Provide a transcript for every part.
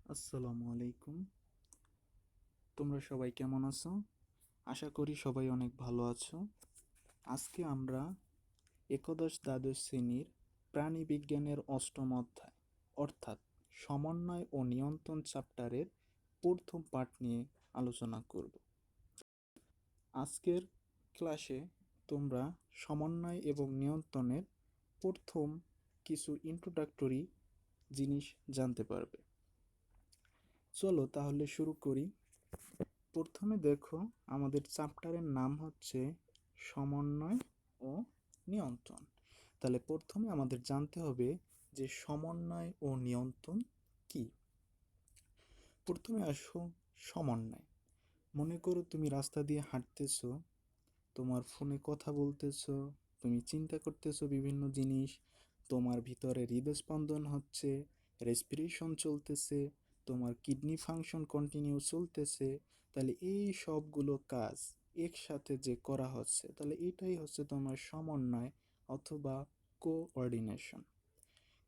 আসসালামু আলাইকুম। তোমরা সবাই কেমন আছো? আশা করি সবাই অনেক ভালো আছো। আজকে আমরা একাদশ দ্বাদশ শ্রেণীর প্রাণীবিজ্ঞানের অষ্টম অধ্যায় অর্থাৎ সমন্বয় ও নিয়ন্ত্রণ চ্যাপ্টারের প্রথম পাঠ নিয়ে আলোচনা করব। আজকের ক্লাসে তোমরা সমন্বয় এবং নিয়ন্ত্রণের প্রথম কিছু ইন্ট্রোডাক্টরি জিনিস জানতে পারবে। চলো তাহলে শুরু করি। প্রথমে দেখো, আমাদের চ্যাপ্টারের নাম হচ্ছে সমন্বয় ও নিয়ন্ত্রণ। তাহলে প্রথমে আমাদের জানতে হবে যে সমন্বয় ও নিয়ন্ত্রণ কি। প্রথমে আসো সমন্বয়। মনে করো তুমি রাস্তা দিয়ে হাঁটতেছো, তোমার ফোনে কথা বলতেছো, তুমি চিন্তা করতেছো বিভিন্ন জিনিস, তোমার ভিতরে হৃদস্পন্দন হচ্ছে, রেসপিরেশন চলতেছে, তোমার কিডনি ফাংশন কন্টিনিউ চলতেছে। তাহলে এই সবগুলো কাজ একসাথে যে করা হচ্ছে, তাহলে এটাই হচ্ছে তোমার সমন্বয় অথবা কোঅর্ডিনেশন।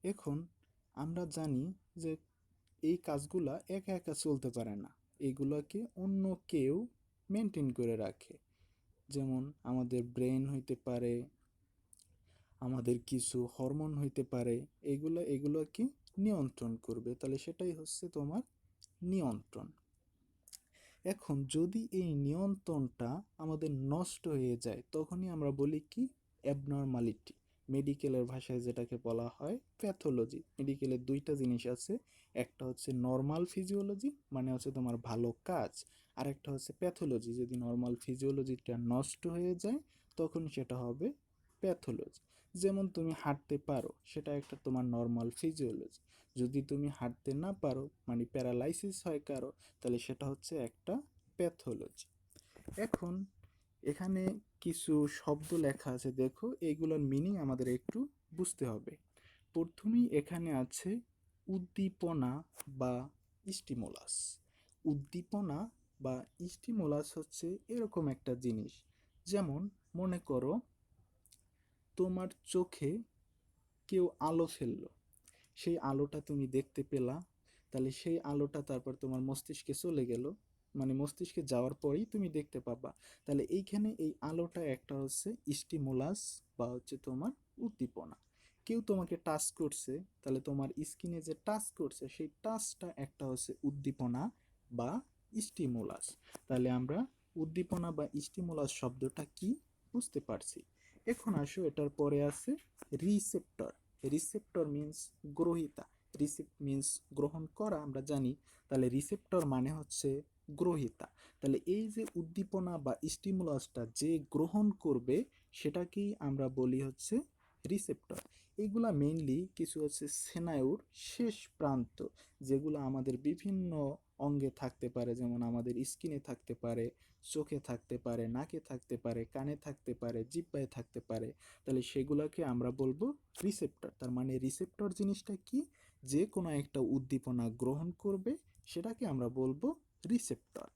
এখন আমরা জানি যে এই কাজগুলা একা একা চলতে পারে না, এগুলোকে অন্য কেউ মেনটেন করে রাখে। যেমন আমাদের ব্রেন হইতে পারে, আমাদের কিছু হরমোন হইতে পারে, এগুলোকে নিয়ন্ত্রণ করবে। তাহলে সেটাই হচ্ছে তোমার নিয়ন্ত্রণ। এখন যদি এই নিয়ন্ত্রণটা আমাদের নষ্ট হয়ে যায়, তখনই আমরা বলি কি অ্যাবনর্মালিটি। মেডিকেলের ভাষায় যেটাকে বলা হয় প্যাথোলজি। মেডিকেলের দুইটা জিনিস আছে, একটা হচ্ছে নর্মাল ফিজিওলজি, মানে হচ্ছে তোমার ভালো কাজ, আর একটা হচ্ছে প্যাথোলজি। যদি নর্মাল ফিজিওলজিটা নষ্ট হয়ে যায় তখন সেটা হবে প্যাথোলজি। যেমন তুমি হাঁটতে পারো, সেটা একটা তোমার নর্মাল ফিজিওলজি। যদি তুমি হাঁটতে না পারো, মানে প্যারালাইসিস হয় কারো, তাহলে সেটা হচ্ছে একটা প্যাথোলজি। এখন এখানে কিছু শব্দ লেখা আছে, দেখো এইগুলোর মিনিং আমাদের একটু বুঝতে হবে। প্রথমেই এখানে আছে উদ্দীপনা বা স্টিমুলাস। উদ্দীপনা বা স্টিমুলাস হচ্ছে এরকম একটা জিনিস, যেমন মনে করো তোমার চোখে কেউ আলো ফেললো, সেই আলোটা তুমি দেখতে পেলা, তাহলে সেই আলোটা তারপর তোমার মস্তিষ্কে চলে গেল, মানে মস্তিষ্কে যাওয়ার পরেই তুমি দেখতে পাবা। তাহলে এইখানে এই আলোটা একটা হচ্ছে স্টিমুলাস বা হচ্ছে তোমার উদ্দীপনা। কেউ তোমাকে টাচ করছে, তাহলে তোমার স্কিনে যে টাচ করছে সেই টাচটা একটা হচ্ছে উদ্দীপনা বা স্টিমুলাস। তাহলে আমরা উদ্দীপনা বা স্টিমুলাস শব্দটা কি বুঝতে পারছি। এখন আসো এটার পরে আছে রিসেপ্টর। রিসেপ্টর মিন্স গ্রহিতা। রিসিপ্ট মিন্স গ্রহণ করা, আমরা জানি। তাহলে রিসেপ্টর মানে হচ্ছে গ্রহিতা। তাহলে এই যে উদ্দীপনা বা স্টিমুলাসটা যে গ্রহণ করবে সেটাকেই আমরা বলি হচ্ছে রিসেপ্টর। এইগুলা মেইনলি কিছু হচ্ছে স্নায়ুর শেষ প্রান্ত, যেগুলো আমাদের বিভিন্ন অঙ্গে থাকতে পারে, যেমন আমাদের স্কিনে থাকতে পারে, চোখে থাকতে পারে, নাকে থাকতে পারে, কানে থাকতে পারে, জিহ্বায় থাকতে পারে। তাহলে সেগুলোকে আমরা বলবো রিসেপ্টর। তার মানে রিসেপ্টর জিনিসটা কি, যে কোনো একটা উদ্দীপনা গ্রহণ করবে সেটাকে আমরা বলবো রিসেপ্টর।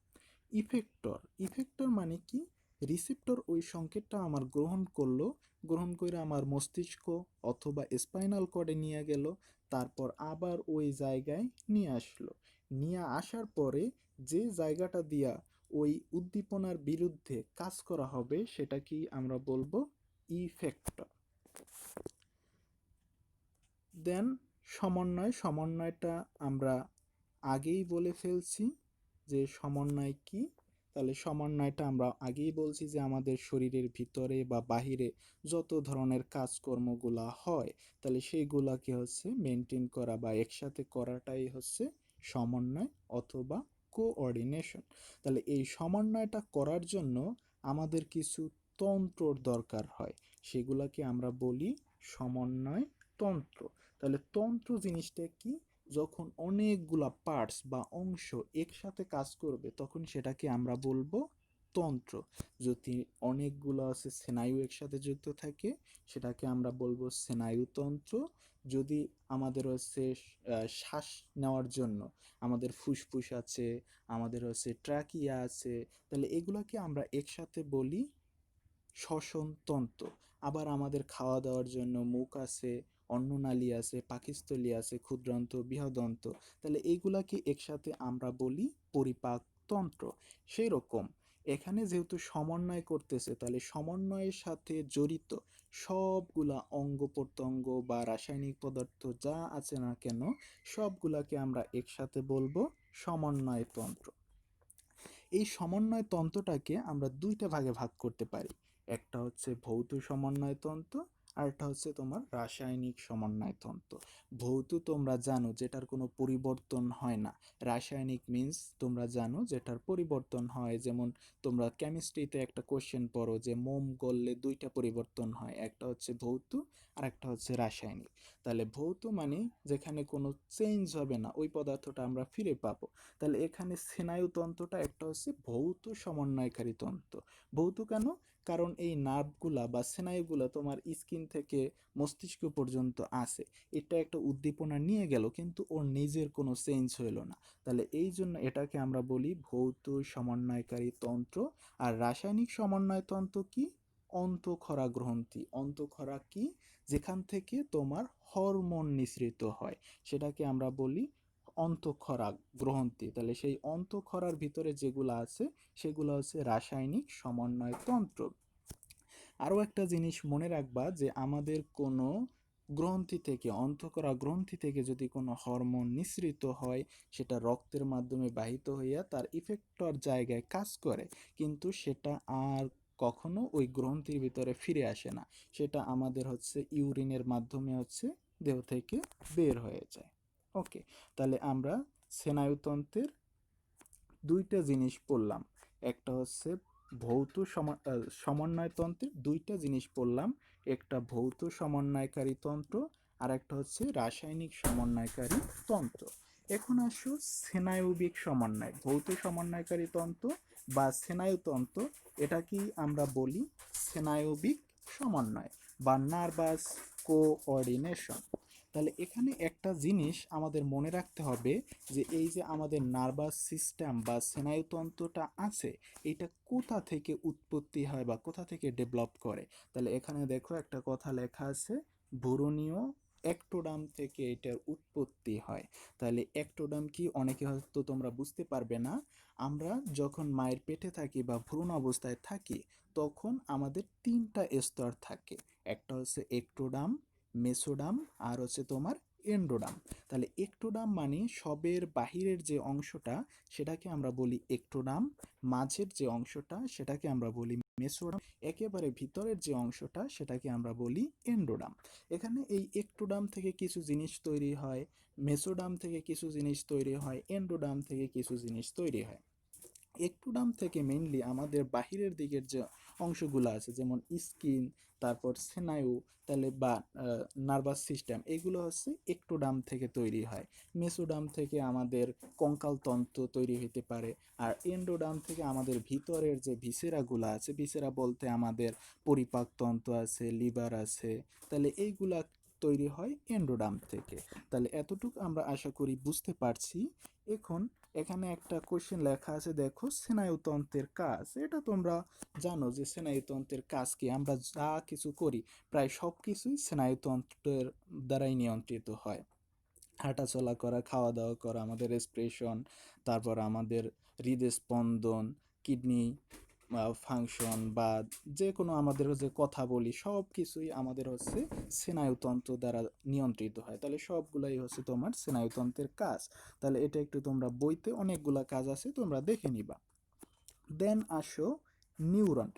ইফেক্টর। ইফেক্টর মানে কি, রিসেপ্টর ওই সংকেতটা আমার গ্রহণ করলো, গ্রহণ করে আমার মস্তিষ্ক অথবা স্পাইনাল কর্ডে নিয়ে গেল, তারপর আবার ওই জায়গায় নিয়ে আসলো। নিয়ে আসার পরে যে জায়গাটা দিয়া ওই উদ্দীপনার বিরুদ্ধে কাজ করা হবে সেটাকেই আমরা বলবো ইফেক্টর। দেন সমন্বয়। সমন্বয়টা আমরা আগেই বলে ফেলছি যে সমন্বয় কি। তাহলে সমন্বয়টা আমরা আগেই বলছি যে আমাদের শরীরের ভিতরে বা বাহিরে যত ধরনের কাজকর্মগুলা হয়, তাহলে সেইগুলাকে হচ্ছে মেনটেন করা বা একসাথে করাটাই হচ্ছে সমন্বয় অথবা কোঅর্ডিনেশন। তাহলে এই সমন্বয়টা করার জন্য আমাদের কিছু তন্ত্রর দরকার হয়, সেগুলাকে আমরা বলি সমন্বয় তন্ত্র। তাহলে তন্ত্র জিনিসটা কি, যখন অনেকগুলা পার্টস বা অংশ একসাথে কাজ করবে তখন সেটাকে আমরা বলবো তন্ত্র। যদি অনেকগুলো আছে স্নায়ু একসাথে যুক্ত থাকে সেটাকে আমরা বলবো স্নায়ুতন্ত্র। যদি আমাদের হচ্ছে শ্বাস নেওয়ার জন্য আমাদের ফুসফুস আছে, আমাদের হচ্ছে ট্রাকিয়া আছে, তাহলে এগুলোকে আমরা একসাথে বলি শ্বসনতন্ত্র। আবার আমাদের খাওয়া দাওয়ার জন্য মুখ আছে, অন্ননালী আছে, পাকস্থলী আছে, ক্ষুদ্রান্ত, বৃহদন্ত। তাহলে এইগুলাকে একসাথে আমরা বলি পরিপাক তন্ত্র। সেই রকম এখানে যেহেতু সমন্বয় করতেছে, তাহলে সমন্বয়ের সাথে জড়িত সবগুলা অঙ্গ প্রত্যঙ্গ বা রাসায়নিক পদার্থ যা আছে না কেন, সবগুলাকে আমরা একসাথে বলবো সমন্বয় তন্ত্র। এই সমন্বয় তন্ত্রটাকে আমরা দুইটা ভাগে ভাগ করতে পারি। একটা হচ্ছে ভৌত সমন্বয় তন্ত্র, আর একটা হচ্ছে তোমার রাসায়নিক সমন্বয় তন্ত্র। ভৌত তোমরা জানো যেটার কোনো পরিবর্তন হয় না। রাসায়নিক মিন্স তোমরা জানো যেটার পরিবর্তন হয়। যেমন তোমরা কেমিস্ট্রিতে একটা কোশ্চেন পড়ো যে মোম গললে দুইটা পরিবর্তন হয়, একটা হচ্ছে ভৌত আর একটা হচ্ছে রাসায়নিক। তাহলে ভৌত মানে যেখানে কোনো চেঞ্জ হবে না, ওই পদার্থটা আমরা ফিরে পাবো। তাহলে এখানে স্নায়ুতন্ত্রটা একটা হচ্ছে ভৌত সমন্বয়কারী তন্ত্র। ভৌত কেন? কারণ এই নার্ভগুলা বা স্নায়ুগুলা তোমার স্কিন থেকে মস্তিষ্ক পর্যন্ত আছে। এটা একটা উদ্দীপনা নিয়ে গেল, কিন্তু ওর নিজের কোনো চেঞ্জ হইল না। তাহলে এই জন্য এটাকে আমরা বলি ভৌত সমন্বয়কারী তন্ত্র। আর রাসায়নিক সমন্বয় তন্ত্র কি? অন্তঃক্ষরা গ্রন্থি। অন্তঃক্ষরা কি? যেখান থেকে তোমার হরমোন নিঃসৃত হয়, সেটাকে আমরা বলি অন্তঃক্ষরা গ্রন্থি। তাহলে সেই অন্তঃক্ষরার ভিতরে যেগুলো আছে সেগুলো হচ্ছে রাসায়নিক সমন্বয় তন্ত্র। আরও একটা জিনিস মনে রাখবা যে আমাদের কোনো গ্রন্থি থেকে, অন্তঃক্ষরা গ্রন্থি থেকে যদি কোনো হরমোন নিঃসৃত হয়, সেটা রক্তের মাধ্যমে বাহিত হইয়া তার ইফেক্টর জায়গায় কাজ করে, কিন্তু সেটা আর কখনো ওই গ্রন্থির ভিতরে ফিরে আসে না। সেটা আমাদের হচ্ছে ইউরিনের মাধ্যমে হচ্ছে দেহ থেকে বের হয়ে যায়। ওকে, তাহলে আমরা স্নায়ুতন্ত্রের দুইটা জিনিস পড়লাম। একটা হচ্ছে ভৌত সমন্বয়তন্ত্রের দুইটা জিনিস পড়লাম, একটা ভৌত সমন্বয়কারী তন্ত্র আর একটা হচ্ছে রাসায়নিক সমন্বয়কারী তন্ত্র। এখন আসো স্নায়বিক সমন্বয়। ভৌত সমন্বয়কারী তন্ত্র বা স্নায়ুতন্ত্র, এটা কি আমরা বলি স্নায়বিক সমন্বয় বা নার্ভাস কোঅর্ডিনেশন। তাহলে এখানে একটা জিনিস আমাদের মনে রাখতে হবে যে এই যে আমাদের নার্ভাস সিস্টেম বা স্নায়ুতন্ত্রটা আছে, এটা কোথা থেকে উৎপত্তি হয় বা কোথা থেকে ডেভেলপ করে। তাহলে এখানে দেখো একটা কথা লেখা আছে, ভ্রূণীয় একটোডাম থেকে এটার উৎপত্তি হয়। তাহলে একটোডাম কি অনেকে হয়তো তোমরা বুঝতে পারবে না। আমরা যখন মায়ের পেটে থাকি বা ভ্রূণ অবস্থায় থাকি, তখন আমাদের তিনটা স্তর থাকে। একটা হচ্ছে একটোডাম, মেসোডাম আর হচ্ছে তোমার এন্ডোডাম। তাহলে একটোডাম মানে সবের বাহিরের যে অংশটা, সেটাকে আমরা বলি একটোডাম। মাঝের যে অংশটা সেটাকে আমরা বলি মেসোডাম। একেবারে ভিতরের যে অংশটা সেটাকে আমরা বলি এন্ডোডাম। এখানে এই একটোডাম থেকে কিছু জিনিস তৈরি হয়, মেসোডাম থেকে কিছু জিনিস তৈরি হয়, এন্ডোডাম থেকে কিছু জিনিস তৈরি হয়। একটোডাম থেকে মেইনলি আমাদের বাহিরের দিকের যে অংশগুলো আছে, যেমন স্কিন, তারপর স্নায়ু, তাহলে বা নার্ভাস সিস্টেম, এগুলো হচ্ছে একটোডাম থেকে তৈরি হয়। মেসোডাম থেকে আমাদের কঙ্কাল তন্ত্র তৈরি হতে পারে। আর এন্ডোডাম থেকে আমাদের ভিতরের যে ভিসেরাগুলো আছে, ভিসেরা বলতে আমাদের পরিপাক তন্ত্র আছে, লিভার আছে, তাহলে এইগুলা তৈরি হয় এন্ডোডাম থেকে। তাহলে এতটুকু আমরা আশা করি বুঝতে পারছি। এখন এখানে একটা কোশ্চেন লেখা আছে, দেখো স্নায়ুতন্ত্রের কাজ। এটা তোমরা জানো যে স্নায়ুতন্ত্রের কাজ কি। আমরা যা কিছু করি প্রায় সব কিছুই স্নায়ুতন্ত্রের দ্বারাই নিয়ন্ত্রিত হয়। হাঁটাচলা করা, খাওয়া দাওয়া করা, আমাদের রেসপিরেশন, তারপর আমাদের হৃদস্পন্দন, কিডনি ফাংশন, বা যে কোনো আমাদের যে কথা বলি, সব কিছুই আমাদের হচ্ছে স্নায়ুতন্ত্র দ্বারা নিয়ন্ত্রিত হয়। তাহলে সবগুলাই হচ্ছে তোমার স্নায়ুতন্ত্রের কাজ। তাহলে এটা একটু তোমরা বইতে অনেকগুলা কাজ আছে, তোমরা দেখে নিবা। দেন আসো নিউরন।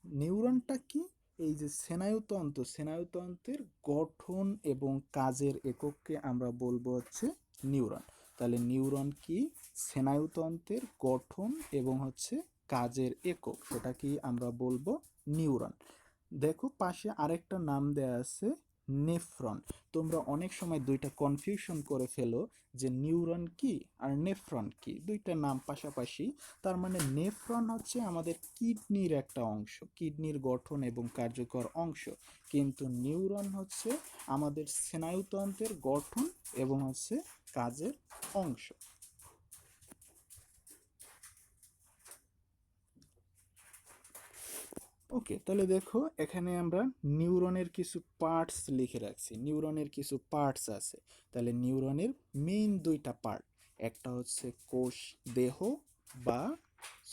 নিউরনটা কি? এই যে স্নায়ুতন্ত্র, স্নায়ুতন্ত্রের গঠন এবং কাজের একককে আমরা বলবো হচ্ছে নিউরন। তাহলে নিউরন কি? স্নায়ুতন্ত্রের গঠন এবং হচ্ছে কাজের একক, সেটা কি আমরা বলবো নিউরন। দেখো পাশে আরেকটা নাম দেয়া আছে নেফ্রন। তোমরা অনেক সময় দুইটা কনফিউশন করে ফেলো যে নিউরন কি আর নেফ্রন কি, দুইটা নাম পাশাপাশি। তার মানে নেফ্রন হচ্ছে আমাদের কিডনির একটা অংশ, কিডনির গঠন এবং কার্যকর অংশ, কিন্তু নিউরন হচ্ছে আমাদের স্নায়ুতন্ত্রের গঠন এবং হচ্ছে কাজের অংশ। ওকে, তাহলে দেখো এখানে আমরা নিউরনের কিছু পার্টস লিখে রাখছি। নিউরনের কিছু পার্টস আছে। তাহলে নিউরনের মেইন দুইটা পার্ট, একটা হচ্ছে কোষ দেহ বা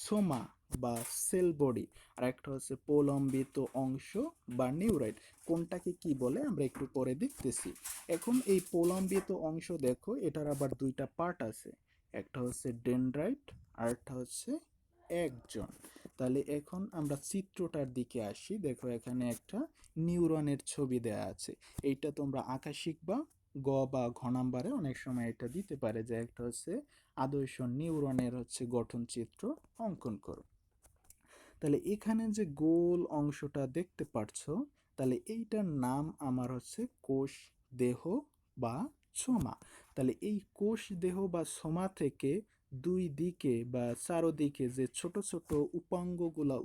সোমা বা সেল বডি, আর একটা হচ্ছে প্রলম্বিত অংশ বা নিউরাইট। কোনটাকে কি বলে আমরা একটু পরে দেখতেছি। এখন এই প্রলম্বিত অংশ দেখো, এটার আবার দুইটা পার্ট আছে, একটা হচ্ছে ডেনড্রাইট আর একটা হচ্ছে একজন। তাহলে এখন আমরা চিত্রটার দিকে আসি। দেখো এখানে একটা নিউরনের ছবি দেয়া আছে। এইটা তোমরা আঁকা শিখবা, গ বা ঘ নাম্বারে অনেক সময় এটা দিতে পারে যে একটা হচ্ছে আদর্শ নিউরনের হচ্ছে গঠন চিত্র অঙ্কন করো। তাহলে এখানে যে গোল অংশটা দেখতে পারছো, তাহলে এইটার নাম আমার হচ্ছে কোষ দেহ বা সোমা। তাহলে এই কোষ দেহ বা সোমা থেকে দুই দিকে বা চারোদিকে যে ছোট ছোট উপাঙ্গগুলা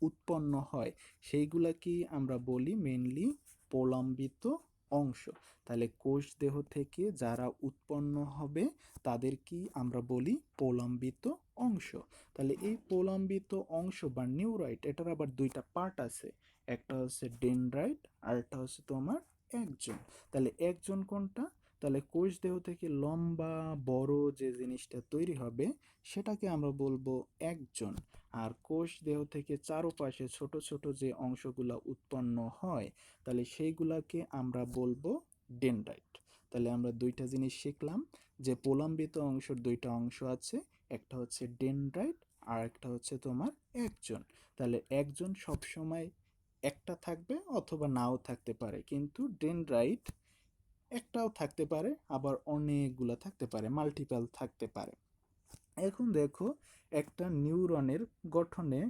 উৎপন্ন হয়, সেইগুলাকে আমরা বলি মেনলি প্রলম্বিত অংশ। তাহলে কোষ দেহ থেকে যারা উৎপন্ন হবে তাদের কি আমরা বলি প্রলম্বিত অংশ। তাহলে এই প্রলম্বিত অংশ বা নিউরাইট, এটার আবার দুইটা পার্ট আছে, একটা হচ্ছে ডেনড্রাইট আর একটা হচ্ছে তোমার একজন। তাহলে একজন কোনটা? তাহলে কোষ দেহ থেকে লম্বা বড় যে জিনিসটা তৈরি হবে সেটাকে আমরা বলবো একজন। আর কোষ দেহ থেকে চারপাশে ছোট ছোট যে অংশগুলা উৎপন্ন হয়, তাহলে সেইগুলাকে আমরা বলবো ডেনড্রাইট। তাহলে আমরা দুইটা জিনিস শিখলাম, যে প্রলম্বিত অংশের দুইটা অংশ আছে, একটা হচ্ছে ডেনড্রাইট আর একটা হচ্ছে তোমার একজন। তাহলে একজন সবসময় একটা থাকবে অথবা নাও থাকতে পারে, কিন্তু ডেনড্রাইট একটাও থাকতে পারে, আবার অনেকগুলো থাকতে পারে, মাল্টিপল থাকতে পারে। এখন দেখো একটা নিউরনের গঠনে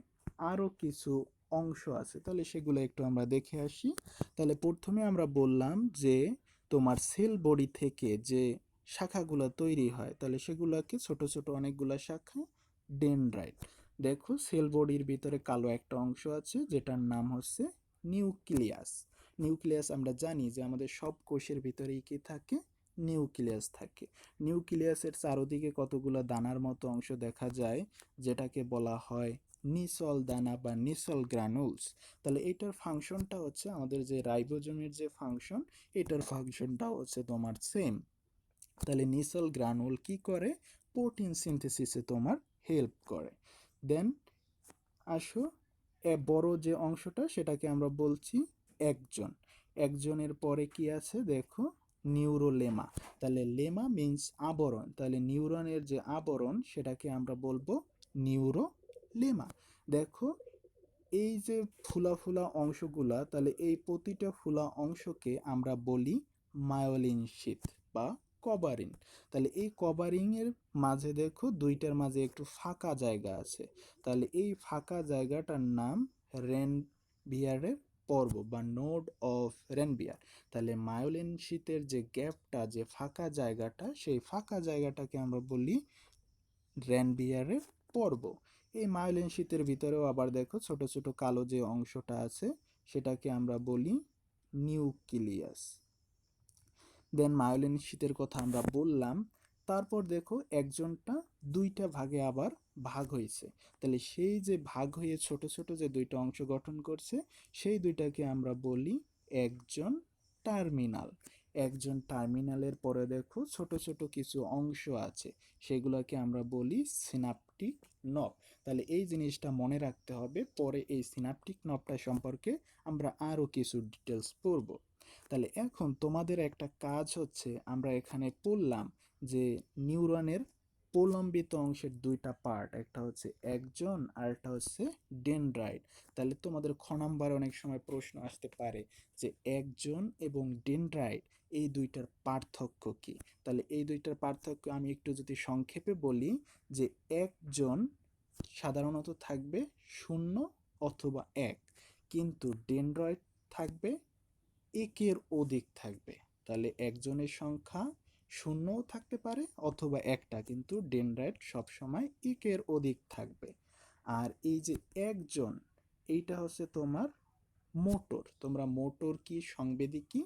আরো কিছু অংশ আছে, তাহলে সেগুলো একটু আমরা দেখে আসি। তাহলে প্রথমে আমরা বললাম যে তোমার সেল বডি থেকে যে শাখাগুলো তৈরি হয়, তাহলে সেগুলোকে ছোট ছোট অনেকগুলা শাখা, ডেনড্রাইট। দেখো সেল বডির ভিতরে কালো একটা অংশ আছে যেটার নাম হচ্ছে নিউক্লিয়াস। নিউক্লিয়াস আমরা জানি যে আমাদের সব কোষের ভিতরেই কি থাকে, নিউক্লিয়াস থাকে। নিউক্লিয়াসের চারদিকে কতগুলো দানার মতো অংশ দেখা যায়, যেটাকে বলা হয় নিসল দানা বা নিসল গ্রানুলস। তাহলে এটার ফাংশনটা হচ্ছে আমাদের যে রাইবোজোমের যে ফাংশন, এটার ফাংশনটা হচ্ছে তোমার সেম। তাহলে নিসল গ্রানুল কি করে, প্রোটিন সিনথেসিসে তোমার হেল্প করে। দেন আসো বড় যে অংশটা সেটাকে আমরা বলছি একজন। একজনের পরে কি আছে দেখো, নিউরোলেমা। তাহলে লেমা মিন্স আবরণ, তাহলে নিউরনের যে আবরণ সেটাকে আমরা বলবো নিউরোলেমা। দেখো এই যে ফুলা ফুলা অংশগুলা, তাহলে এই প্রতিটা ফুলা অংশকে আমরা বলি মায়োলিন শীথ বা কভারিং। তাহলে এই কভারিং এর মাঝে দেখো দুইটার মাঝে একটু ফাঁকা জায়গা আছে, তাহলে এই ফাঁকা জায়গাটার নাম রেনভিয়ারের পর্ব বা নোড অফ রেনভিয়ার। তাহলে মায়োলিন শীতের যে গ্যাপটা, যে ফাঁকা জায়গাটা, সেই ফাঁকা জায়গাটাকে আমরা বলি রেনভিয়ারের পর্ব। এই মায়োলিন শীতের ভিতরেও আবার দেখো ছোট ছোট কালো যে অংশটা আছে সেটাকে আমরা বলি নিউক্লিয়াস। দেন মায়োলিন শীতের কথা আমরা বললাম। তারপর দেখো একজনটা দুইটা ভাগে আবার ভাগ হয়েছে, তাহলে সেই যে ভাগ হয়ে ছোট ছোট যে দুইটা অংশ গঠন করছে, সেই দুইটাকে আমরা বলি একজন টার্মিনাল। একজন টার্মিনালের পরে দেখো ছোট ছোট কিছু অংশ আছে, সেগুলোকে আমরা বলি সিনাপটিক নব। তাহলে এই জিনিসটা মনে রাখতে হবে, পরে এই সিনাপটিক নবটা সম্পর্কে আমরা আরো কিছু ডিটেলস পড়ব। তাহলে এখন তোমাদের একটা কাজ হচ্ছে, আমরা এখানে পড়লাম যে নিউরনের প্রলম্বিত অংশের দুইটা পার্ট, একটা হচ্ছে একজন আর একটা হচ্ছে ডেনড্রাইট। তাহলে তোমাদের খ নাম্বারে অনেক সময় প্রশ্ন আসতে পারে যে একজন এবং ডেনড্রাইট এই দুইটার পার্থক্য কি। তাহলে এই দুইটার পার্থক্য আমি একটু যদি সংক্ষেপে বলি, যে একজন সাধারণত থাকবে শূন্য অথবা এক, কিন্তু ডেনড্রাইট থাকবে একের অধিক থাকবে। তাহলে একজনের সংখ্যা শূন্যও থাকতে পারে অথবা একটা, কিন্তু ডেনড্রাইট সবসময় একের অধিক থাকবে। আর এই যে একজন, এইটা হচ্ছে তোমার মোটর। তোমরা মোটর কি সংবেদী কি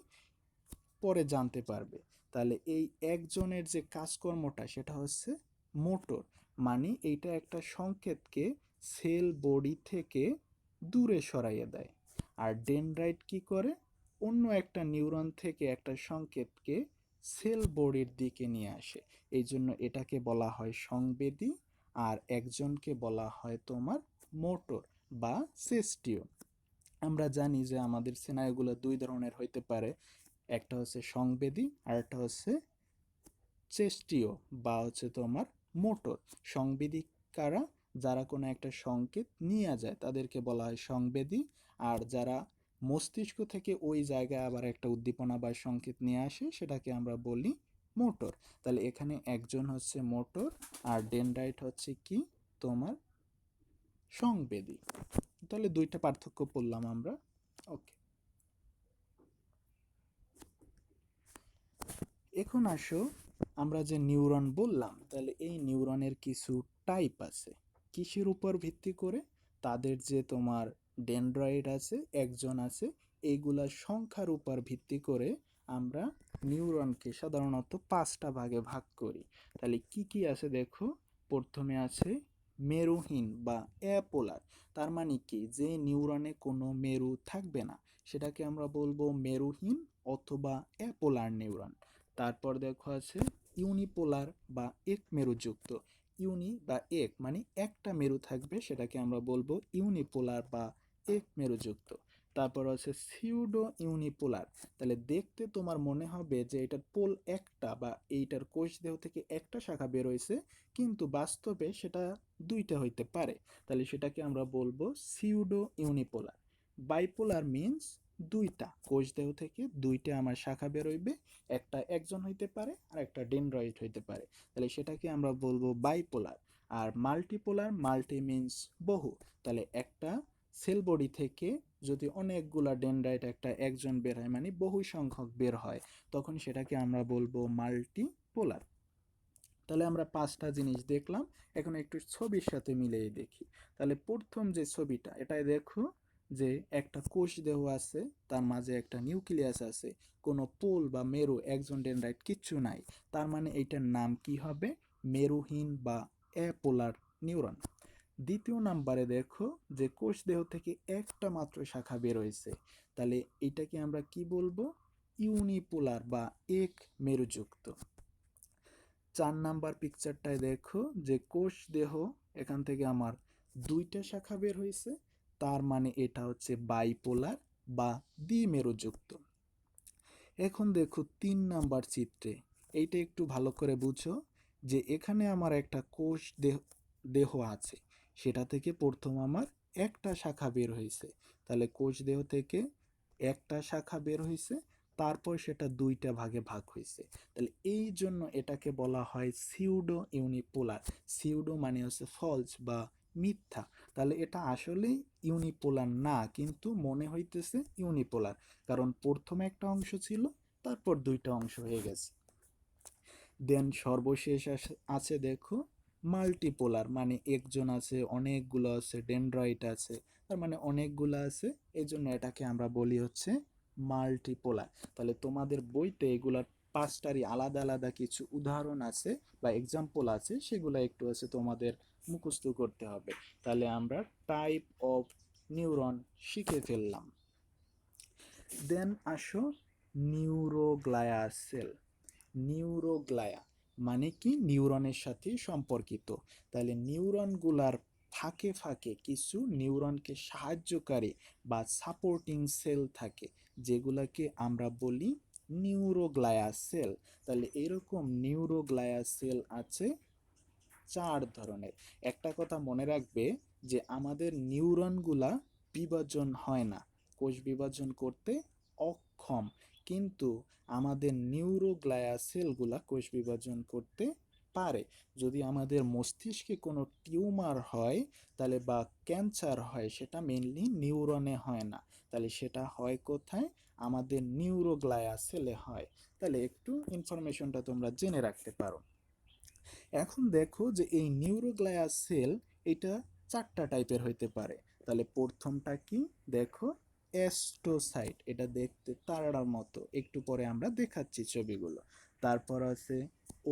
পরে জানতে পারবে। তাহলে এই একজনের যে কাজকর্মটা সেটা হচ্ছে মোটর, মানে এইটা একটা সংকেতকে সেল বডি থেকে দূরে সরাইয়ে দেয়। আর ডেনড্রাইট কি করে, অন্য একটা নিউরন থেকে একটা সংকেতকে সেল বডির দিকে নিয়ে আসে। এই জন্য এটাকে বলা হয় সংবেদী, আর একজনকে বলা হয় তোমার মোটর বা সেস্টিও। আমরা জানি যে আমাদের স্নায়ুগুলো দুই ধরনের হইতে পারে, একটা হচ্ছে সংবেদী আর একটা হচ্ছে চেস্টীয় বা হচ্ছে তোমার মোটর। সংবেদী কারা, যারা কোনো একটা সংকেত নিয়ে যায় তাদেরকে বলা হয় সংবেদী, আর যারা মস্তিষ্ক থেকে ওই জায়গায় আবার একটা উদ্দীপনা বা সংকেত নিয়ে আসে সেটাকে আমরা বলি মোটর। তাহলে এখানে একজন হচ্ছে মোটর আর ডেনড্রাইট হচ্ছে কি তোমার সংবেদী। তাহলে দুইটা পার্থক্য পড়লাম আমরা। ওকে, এখন আসো আমরা যে নিউরন বললাম, তাহলে এই নিউরনের কিছু টাইপ আছে। কিসের উপর ভিত্তি করে, তাদের যে তোমার ডেনড্রয়েড আছে, একজন আছে, এইগুলার সংখ্যার উপর ভিত্তি করে আমরা নিউরনকে সাধারণত 5টা ভাগে ভাগ করি। তাহলে কি কি আছে দেখো, প্রথমে আছে মেরুহীন বা অ্যাপোলার। তার মানে কি, যে নিউরনে কোনো মেরু থাকবে না সেটাকে আমরা বলবো মেরুহীন অথবা অ্যাপোলার নিউরন। তারপর দেখো আছে ইউনিপোলার বা এক মেরুযুক্ত। ইউনি বা এক মানে একটা মেরু থাকবে, সেটাকে আমরা বলবো ইউনিপোলার বা এক মেরুযুক্ত। তারপর আছে সিউডো ইউনিপোলার। তাহলে দেখতে তোমার মনে হবে যে এটার পোল একটা বা এইটার কোষ দেহ থেকে একটা শাখা বের হয়েছে, কিন্তু বাস্তবে সেটা দুইটা হইতে পারে। তাহলে সেটাকে আমরা বলবো সিউডো ইউনিপোলার। বাইপোলার মিন্স দুইটা কোষ দেহ থেকে দুইটা আমার শাখা বের হইবে, একটা একজন হইতে পারে আর একটা ডেনড্রয়েড হইতে পারে, তাহলে সেটাকে আমরা বলবো বাইপোলার। আর মাল্টিপোলার, মাল্টি মিন্স বহু, তাহলে একটা সেল বডি থেকে যদি অনেকগুলা ডেনড্রাইট একটা একজন বের হয় মানে বহু সংখ্যক বের হয়, তখন সেটাকে আমরা বলবো মাল্টিপোলার। তাহলে আমরা 5টা জিনিস দেখলাম, এখন একটু ছবির সাথে মিলিয়ে দেখি। তাহলে প্রথম যে ছবিটা, এটাই দেখো যে একটা কোষ দেহ আছে, তার মাঝে একটা নিউক্লিয়াস আছে, কোনো পোল বা মেরু একজন ডেনড্রাইট কিচ্ছু নাই, তার মানে এইটার নাম কি হবে, মেরুহীন বা অ্যাপোলার নিউরন। দ্বিতীয় নাম্বারে দেখো যে কোষ দেহ থেকে একটা মাত্র শাখা বের হয়েছে, তাহলে এটাকে আমরা কি বলবো, ইউনিপোলার বা এক মেরুযুক্ত। 4 নাম্বার পিকচারটায় দেখো যে কোষ দেহ, এখান থেকে আমার দুইটা শাখা বের হয়েছে, তার মানে এটা হচ্ছে বাইপোলার বা দ্বিমেরুযুক্ত। এখন দেখো 3 নাম্বার চিত্রে, এইটা একটু ভালো করে বুঝো যে এখানে আমার একটা কোষ দেহ দেহ আছে, সেটা থেকে প্রথম আমার একটা শাখা বের হয়েছে। তাহলে কোষ দেহ থেকে একটা শাখা বের হয়েছে, তারপর সেটা দুইটা ভাগে ভাগ হয়েছে। তাহলে এই জন্য এটাকে বলা হয় সিউডো ইউনিপোলার। সিউডো মানে হচ্ছে ফলস বা মিথ্যা। তাহলে এটা আসলেই ইউনিপোলার না, কিন্তু মনে হইতেছে ইউনিপোলার, কারণ প্রথমে একটা অংশ ছিল, তারপর দুইটা অংশ হয়ে গেছে। দেন সর্বশেষ আছে দেখো মাল্টিপোলার, মানে একজন আছে, অনেকগুলো আছে, ডেনড্রয়েট আছে, তার মানে অনেকগুলো আছে, এই জন্য এটাকে আমরা বলি হচ্ছে মাল্টিপোলার। তাহলে তোমাদের বইতে এগুলার 5টারই আলাদা আলাদা কিছু উদাহরণ আছে বা এক্সাম্পল আছে, সেগুলো একটু আছে তোমাদের মুখস্থ করতে হবে। তাহলে আমরা টাইপ অফ নিউরন শিখে ফেললাম। দেন আসো নিউরোগ্লায়া সেল। নিউরোগ্লায়া মানে কি, নিউরনের সাথে সম্পর্কিত। তাহলে নিউরনগুলার ফাঁকে ফাঁকে কিছু নিউরনকে সাহায্যকারী বা সাপোর্টিং সেল থাকে, যেগুলাকে আমরা বলি নিউরোগ্লায়া সেল। তাহলে এরকম নিউরোগ্লায়া সেল আছে 4 ধরনের। একটা কথা মনে রাখবে যে আমাদের নিউরনগুলা বিভাজন হয় না, কোষ বিভাজন করতে অক্ষম, কিন্তু আমাদের নিউরোগ্লায়া সেলগুলা কোষ বিভাজন করতে পারে। যদি আমাদের মস্তিষ্কে কোনো টিউমার হয় তাহলে বা ক্যান্সার হয়, সেটা মেনলি নিউরনে হয় না, তাহলে সেটা হয় কোথায়, আমাদের নিউরোগ্লায়া সেলে হয়। তাহলে একটু ইনফরমেশনটা তোমরা জেনে রাখতে পারো। এখন দেখো যে এই নিউরোগ্লায়া সেল, এটা 4টা টাইপের হইতে পারে। তাহলে প্রথমটা কি দেখো, অ্যাস্ট্রোসাইট, এটা দেখতে তারার মতো, একটু পরে আমরা দেখাচ্ছি ছবিগুলো। তারপর আছে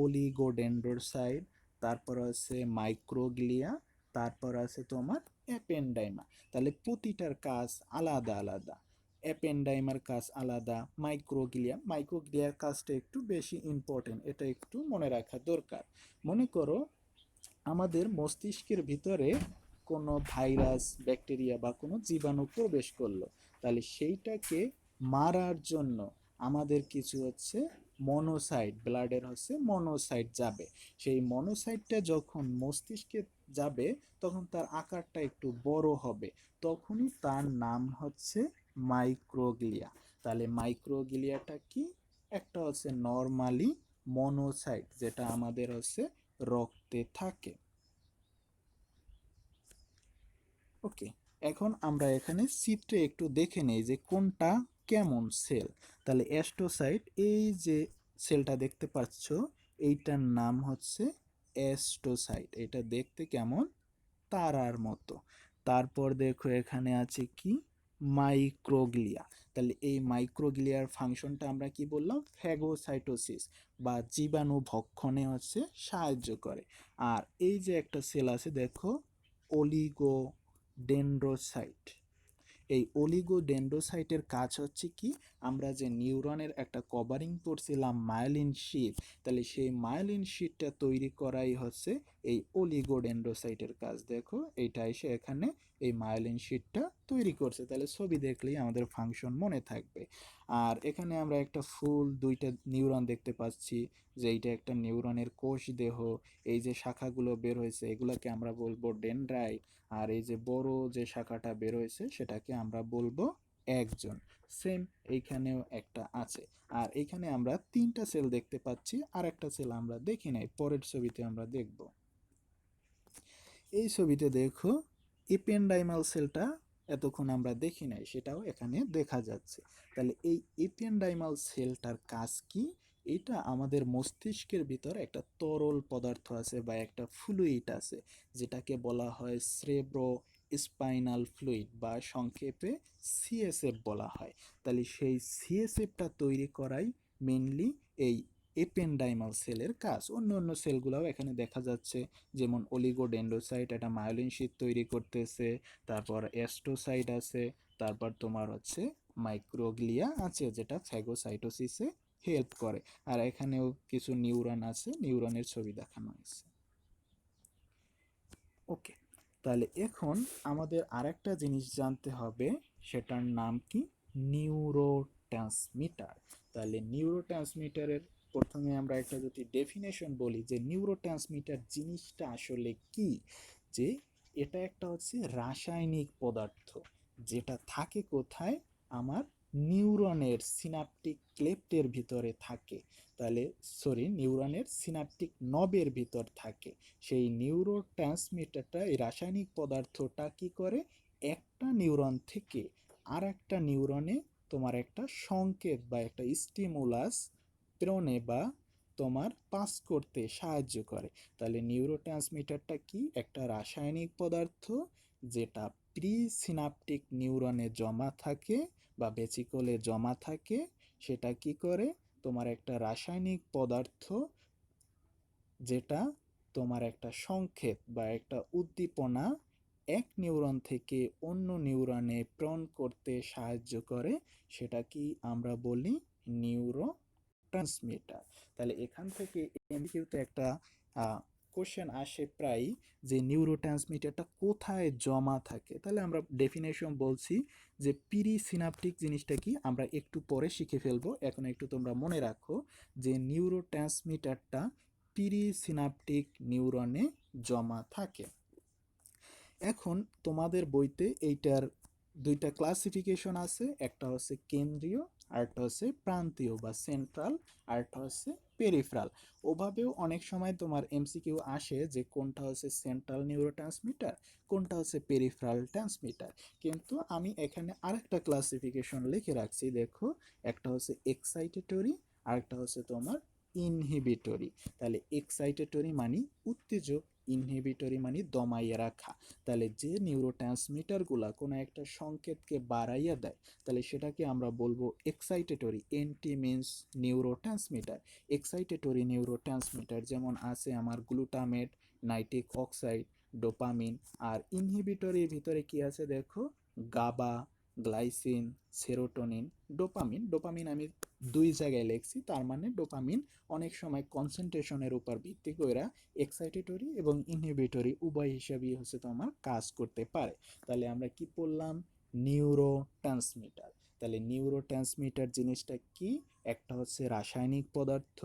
অলিগোডেন্ড্রোসাইট, তারপর আছে মাইক্রোগ্লিয়া, তারপর আছে তোমার অ্যাপেন্ডাইমা। তাহলে প্রতিটার কাজ আলাদা আলাদা। অ্যাপেন্ডাইমার কাজ আলাদা, মাইক্রোগ্লিয়ার কাজটা একটু বেশি ইম্পর্টেন্ট, এটা একটু মনে রাখা দরকার। মনে করো আমাদের মস্তিষ্কের ভিতরে কোনো ভাইরাস, ব্যাকটেরিয়া বা কোনো জীবাণু প্রবেশ করলো, তাহলে সেইটাকে মারার জন্য আমাদের কিছু মনোসাইট, ব্লাডের মনোসাইট যাবে। সেই মনোসাইটটা যখন মস্তিষ্কে যাবে তখন তার আকারটা একটু বড় হবে, তখনই তার নাম মাইক্রোগ্লিয়া। তাহলে মাইক্রোগ্লিয়াটা কি? একটা নর্মালি মনোসাইট, যেটা আমাদের রক্তে থাকে। ওকে, এখন আমরা এখানে চিত্রে একটু দেখে নেই যে কোনটা কেমন সেল। তাহলে অ্যাস্ট্রোসাইট, এই যে সেলটা দেখতে পাচ্ছ এইটার নাম অ্যাস্ট্রোসাইট। এটা দেখতে কেমন? তারার মতো। তারপর দেখো এখানে আছে কি? মাইক্রোগ্লিয়া। তাহলে এই মাইক্রোগ্লিয়ার ফাংশনটা আমরা কি বললাম? ফ্যাগোসাইটোসিস বা জীবাণু ভক্ষণে সাহায্য করে। আর এই যে একটা সেল আছে দেখো, অলিগোডেন্ড্রোসাইট। এই অলিগোডেন্ড্রোসাইটের কাজ কি? আমরা যে নিউরনের একটা কভারিং পড়ছিলাম মায়োলিন শীট, তাহলে সেই মায়োলিন শীটটা তৈরি করাই এই অলিগোডেন্ড্রোসাইটের কাজ। দেখো এইটা এসে এখানে এই মায়োলিন শীটটা তৈরি করছে। তাহলে ছবি দেখলেই আমাদের ফাংশন মনে থাকবে। আর এখানে আমরা একটা ফুল দুইটা নিউরন দেখতে পাচ্ছি, যে এইটা একটা নিউরনের কোষ দেহ। এই যে শাখাগুলো বের হয়েছে এগুলাকে আমরা বলবো ডেনড্রাইট। আর এই যে বড় যে শাখাটা বের হয়েছে সেটাকে আমরা বলবো একজন। সেম এইখানেও একটা আছে। আর এইখানে আমরা তিনটা সেল দেখতে পাচ্ছি, আর একটা সেল আমরা দেখি নাই, পরের ছবিতে আমরা দেখব। এই ছবিতে দেখো এপেন্ডাইমাল সেলটা এতক্ষণ আমরা দেখি নাই, সেটাও এখানে দেখা যাচ্ছে। তাহলে এই এপেন্ডাইমাল সেলটার কাজ কি? এটা আমাদের মস্তিষ্কের ভিতর একটা তরল পদার্থ আছে বা একটা ফ্লুইড আছে, যেটাকে বলা হয় সেরেব্রো স্পাইনাল ফ্লুইড বা সংক্ষেপে সিএসএফ বলা হয়। তাহলে সেই সিএসএফটা তৈরি করাই মেনলি এই এপেন্ডাইমাল সেলের কাজ। অন্য অন্য সেলগুলোও এখানে দেখা যাচ্ছে, যেমন অলিগোডেন্ড্রোসাইট এটা মায়োলিন শীট তৈরি করতেছে, তারপর অ্যাস্ট্রোসাইট আছে, তারপর তোমার মাইক্রোগ্লিয়া আছে যেটা ফ্যাগোসাইটোসিসে হেল্প করে। আর এখানেও কিছু নিউরন আছে, নিউরনের ছবি দেখানো হয়েছে। ওকে, তাহলে এখন আমাদের আরেকটা জিনিস জানতে হবে, সেটার নাম কি? নিউরোট্রান্সমিটার। তাহলে নিউরোট্রান্সমিটারের প্রথমে আমরা একটা যদি ডেফিনেশন বলি যে নিউরোট্রান্সমিটার জিনিসটা আসলে কি, যে এটা একটা রাসায়নিক পদার্থ, যেটা থাকে কোথায়? আমার নিউরনের সিনাপটিক ক্লেপ্টের ভিতরে থাকে। তাহলে নিউরনের সিনাপটিক নবের ভিতর থাকে। সেই নিউরোট্রান্সমিটারটা, এই রাসায়নিক পদার্থটা কি করে? একটা নিউরন থেকে আর একটা নিউরনে তোমার একটা সংকেত বা একটা স্টিমুলাস প্রেরণে বা তোমার পাস করতে সাহায্য করে। তাহলে নিউরোট্রান্সমিটারটা কি? একটা রাসায়নিক পদার্থ যেটা প্রি সিনাপটিক নিউরনে জমা থাকে বা ভেসিকলে জমা থাকে। সেটা কি করে? তোমার একটা রাসায়নিক পদার্থ যেটা তোমার একটা সংকেত বা একটা উদ্দীপনা এক নিউরন থেকে অন্য নিউরনে প্রেরণ করতে সাহায্য করে, সেটা কি আমরা বলি নিউরো ট্রান্সমিটার। তাহলে এখান থেকে এমসিকিউতে একটা কোশ্চেন আসে প্রায়, যে নিউরো ট্রান্সমিটারটা কোথায় জমা থাকে। তাহলে আমরা ডেফিনেশন বলছি যে পিরি সিনাপটিক জিনিসটা কি আমরা একটু পরে শিখে ফেলবো, এখন একটু তোমরা মনে রাখো যে নিউরো ট্রান্সমিটারটা পিরি সিনাপটিক নিউরনে জমা থাকে। এখন তোমাদের বইতে এইটার দুইটা ক্লাসিফিকেশন আছে, একটা কেন্দ্রীয়, আরেকটা প্রান্তীয় বা সেন্ট্রাল, আরেকটা পেরিফেরাল। ওভাবেও অনেক সময় তোমার এমসিকিউ আসে যে কোনটা সেন্ট্রাল নিউরোট্রান্সমিটার, কোনটা পেরিফেরাল ট্রান্সমিটার। কিন্তু আমি এখানে আরেকটা ক্লাসিফিকেশন লিখে রাখছি, দেখো একটা এক্সাইটেটরি, আরেকটা তোমার ইনহিবিটরি। তাহলে এক্সাইটেটরি মানে উত্তেজক, ইনহিবিটরি মানে দমাইয়ে রাখা। তাহলে যে নিউরোট্রান্সমিটারগুলা কোনো একটা সংকেতকে বাড়াইয়া দেয়, তাহলে সেটাকে আমরা বলবো excitatory. NT means neurotransmitter. Excitatory neurotransmitter যেমন আছে আমার গ্লুটামেট, নাইট্রিক অক্সাইড, ডোপামিন। আর ইনহিবিটরির ভিতরে কি আছে দেখো, GABA, glycine, serotonin, dopamine. Dopamine আমি দুই জায়গায় লিখছি, তার মানে ডোপামিন অনেক সময় কনসেন্ট্রেশনের উপর ভিত্তি করে এক্সাইটেটরি এবং ইনহিবিটরি উভয় হিসাবেই হচ্ছে তোমার কাজ করতে পারে। তাহলে আমরা কি পড়লাম, নিউরো ট্রান্সমিটার। তাহলে নিউরো ট্রান্সমিটার জিনিসটা কি, একটা হচ্ছে রাসায়নিক পদার্থ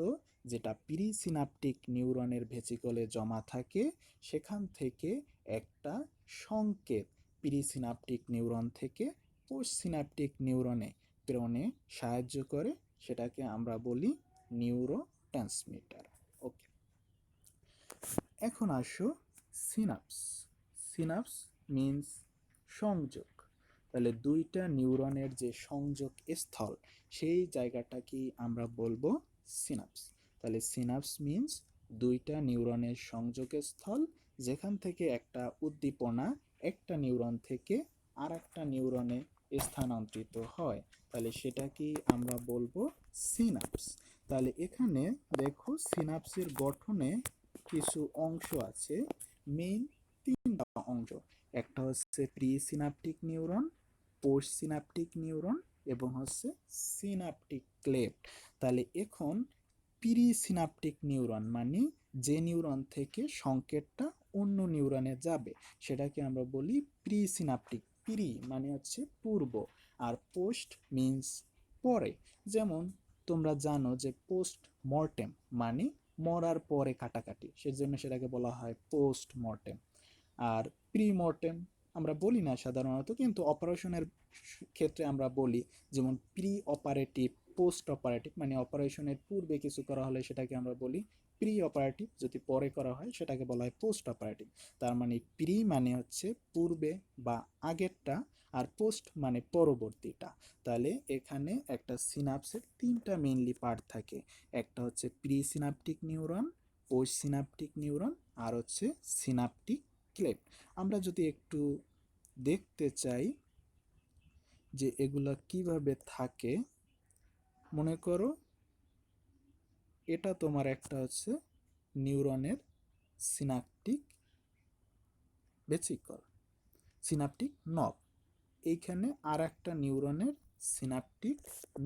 যেটা প্রিসিনাপটিক নিউরনের ভেসিকলে জমা থাকে, সেখান থেকে একটা সংকেত প্রিসিনাপটিক নিউরন থেকে পোস্ট সিনাপটিক নিউরনে প্রেরণে সাহায্য করে, সেটাকে আমরা বলি নিউরো ট্রান্সমিটার। ওকে, এখন আসো সিনাপস। সিনাপস মিন্স সংযোগ। তাহলে দুইটা নিউরনের যে সংযোগ স্থল, সেই জায়গাটাকেই আমরা বলবো সিনাপস। তাহলে সিনাপস মিন্স দুইটা নিউরনের সংযোগ স্থল, যেখান থেকে একটা উদ্দীপনা একটা নিউরন থেকে আর একটা নিউরনে স্থানান্তরিত হয়, তাহলে সেটাকেই আমরা বলবো সিনাপস। তাহলে এখানে দেখো সিনাপসের গঠনে কিছু অংশ আছে, মেইন তিনটা অংশ। একটা হচ্ছে pre synaptic neuron, post synaptic neuron এবং হচ্ছে সিনাপটিক ক্লেফট। তাহলে এখন প্রি সিনাপটিক নিউরন মানে যে নিউরন থেকে সংকেতটা অন্য নিউরনে যাবে, সেটাকে আমরা বলি প্রি সিনাপটিক। প্রি মানে হচ্ছে পূর্ব, আর পোস্ট মিন্স পরে। যেমন তোমরা জানো যে পোস্ট মর্টেম মানে মরার পরে কাটাকাটি, সেজন্য সেটাকে বলা হয় পোস্ট মর্টেম। আর প্রি মর্টেম আমরা বলি না সাধারণত, কিন্তু অপারেশনের ক্ষেত্রে আমরা বলি, যেমন প্রি অপারেটিভ, পোস্ট অপারেটিভ মানে অপারেশনের পূর্বে কিছু করা হলে সেটাকে আমরা বলি প্রি অপারেটিভ, যদি পরে করা হয় সেটাকে বলা হয় পোস্ট অপারেটিভ। তার মানে প্রি মানে হচ্ছে পূর্বে বা আগেরটা, আর পোস্ট মানে পরবর্তীটা। তাহলে এখানে একটা সিনাপসের তিনটা মেইনলি পার্ট থাকে, একটা হচ্ছে pre synaptic neuron, post synaptic neuron, আর হচ্ছে সিনাপটিক ক্লেফট। আমরা যদি একটু দেখতে চাই যে এগুলা কিভাবে থাকে, মনে করো এটা তোমার একটা হচ্ছে নিউরনের সিনাপটিক ভেসিকল, সিনাপটিক নব, এইখানে আর একটা নিউরনের সিনাপটিক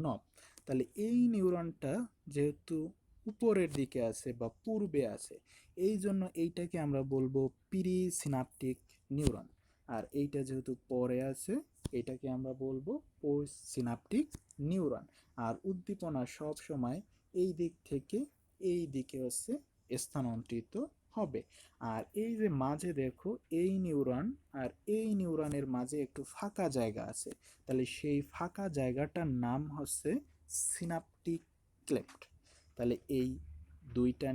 নব। তাহলে এই নিউরনটা যেহেতু উপরের দিকে আছে বা পূর্বে আছে, এই জন্য এইটাকে আমরা বলবো প্রি সিনাপটিক নিউরন। আর এইটা যেহেতু পরে আছে, এটাকে আমরা বলবো পোস্ট সিনাপটিক নিউরন। আর উদ্দীপনা সব সময় এই দিক থেকে এই দিকে হচ্ছে স্থানান্তরিত হবে। আর এই যে মাঝে দেখো এই নিউরন আর এই নিউরনের মাঝে একটু ফাঁকা জায়গা আছে, তাহলে সেই ফাঁকা জায়গাটার নাম হচ্ছে সিনাপটিক ক্লেফট। তাহলে এই দুইটা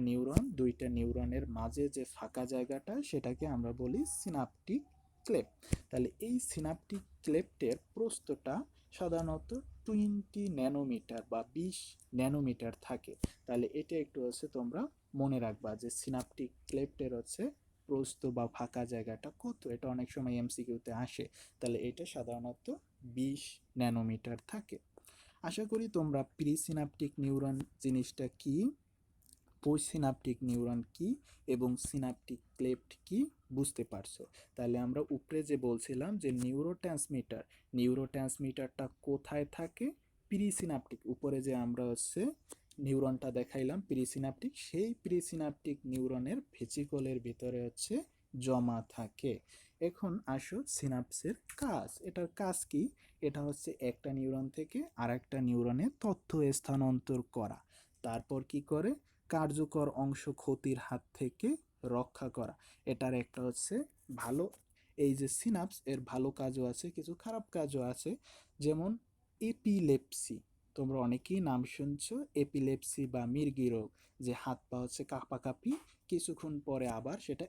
নিউরনের মাঝে যে ফাঁকা জায়গাটা, সেটাকে আমরা বলি সিনাপটিক ক্লেফট। তাহলে এই সিনাপটিক ক্লেফটের প্রস্থটা সাধারণত 20 ন্যানোমিটার বা 20 ন্যানোমিটার থাকে। তাহলে এটা একটু হচ্ছে তোমরা মনে রাখবা যে সিনাপটিক ক্লেফটের হচ্ছে প্রস্থ বা ফাঁকা জায়গাটা কত, এটা অনেক সময় এমসিকিউতে আসে। তাহলে এটা সাধারণত 20 ন্যানোমিটার থাকে। আশা করি তোমরা প্রি সিনাপটিক নিউরন জিনিসটা কি, পোস্ট সিনাপটিক নিউরন কি এবং সিনাপটিক ক্লেফট কি বুঝতে পারছো। তাহলে আমরা উপরে যে বলছিলাম যে নিউরোট্রান্সমিটারটা কোথায় থাকে, প্রিসিনাপটিক, উপরে যে আমরা হচ্ছে নিউরনটা দেখাইলাম প্রিসিনাপটিক, সেই প্রিসিনাপটিক নিউরনের ভেসিকলের ভিতরে হচ্ছে জমা থাকে। এখন আসো সিনাপসের কাজ, এটার কাজ কি, এটা হচ্ছে একটা নিউরন থেকে আর একটা নিউরনে তথ্য স্থানান্তর করা, তারপর কি করে কার্যকর অংশ ক্ষতির হাত থেকে রক্ষা করা। এটার একটা হচ্ছে ভালো, এই যে সিনাপস এর ভালো কাজও আছে, কিছু খারাপ কাজও আছে। যেমন এপিলেপসি, তোমরা অনেকেই নাম শুনছো এপিলেপসি বা মির্গি রোগ, যে হাত পা হচ্ছে কাঁপাকাঁপি, কিছুক্ষণ পরে আবার সেটা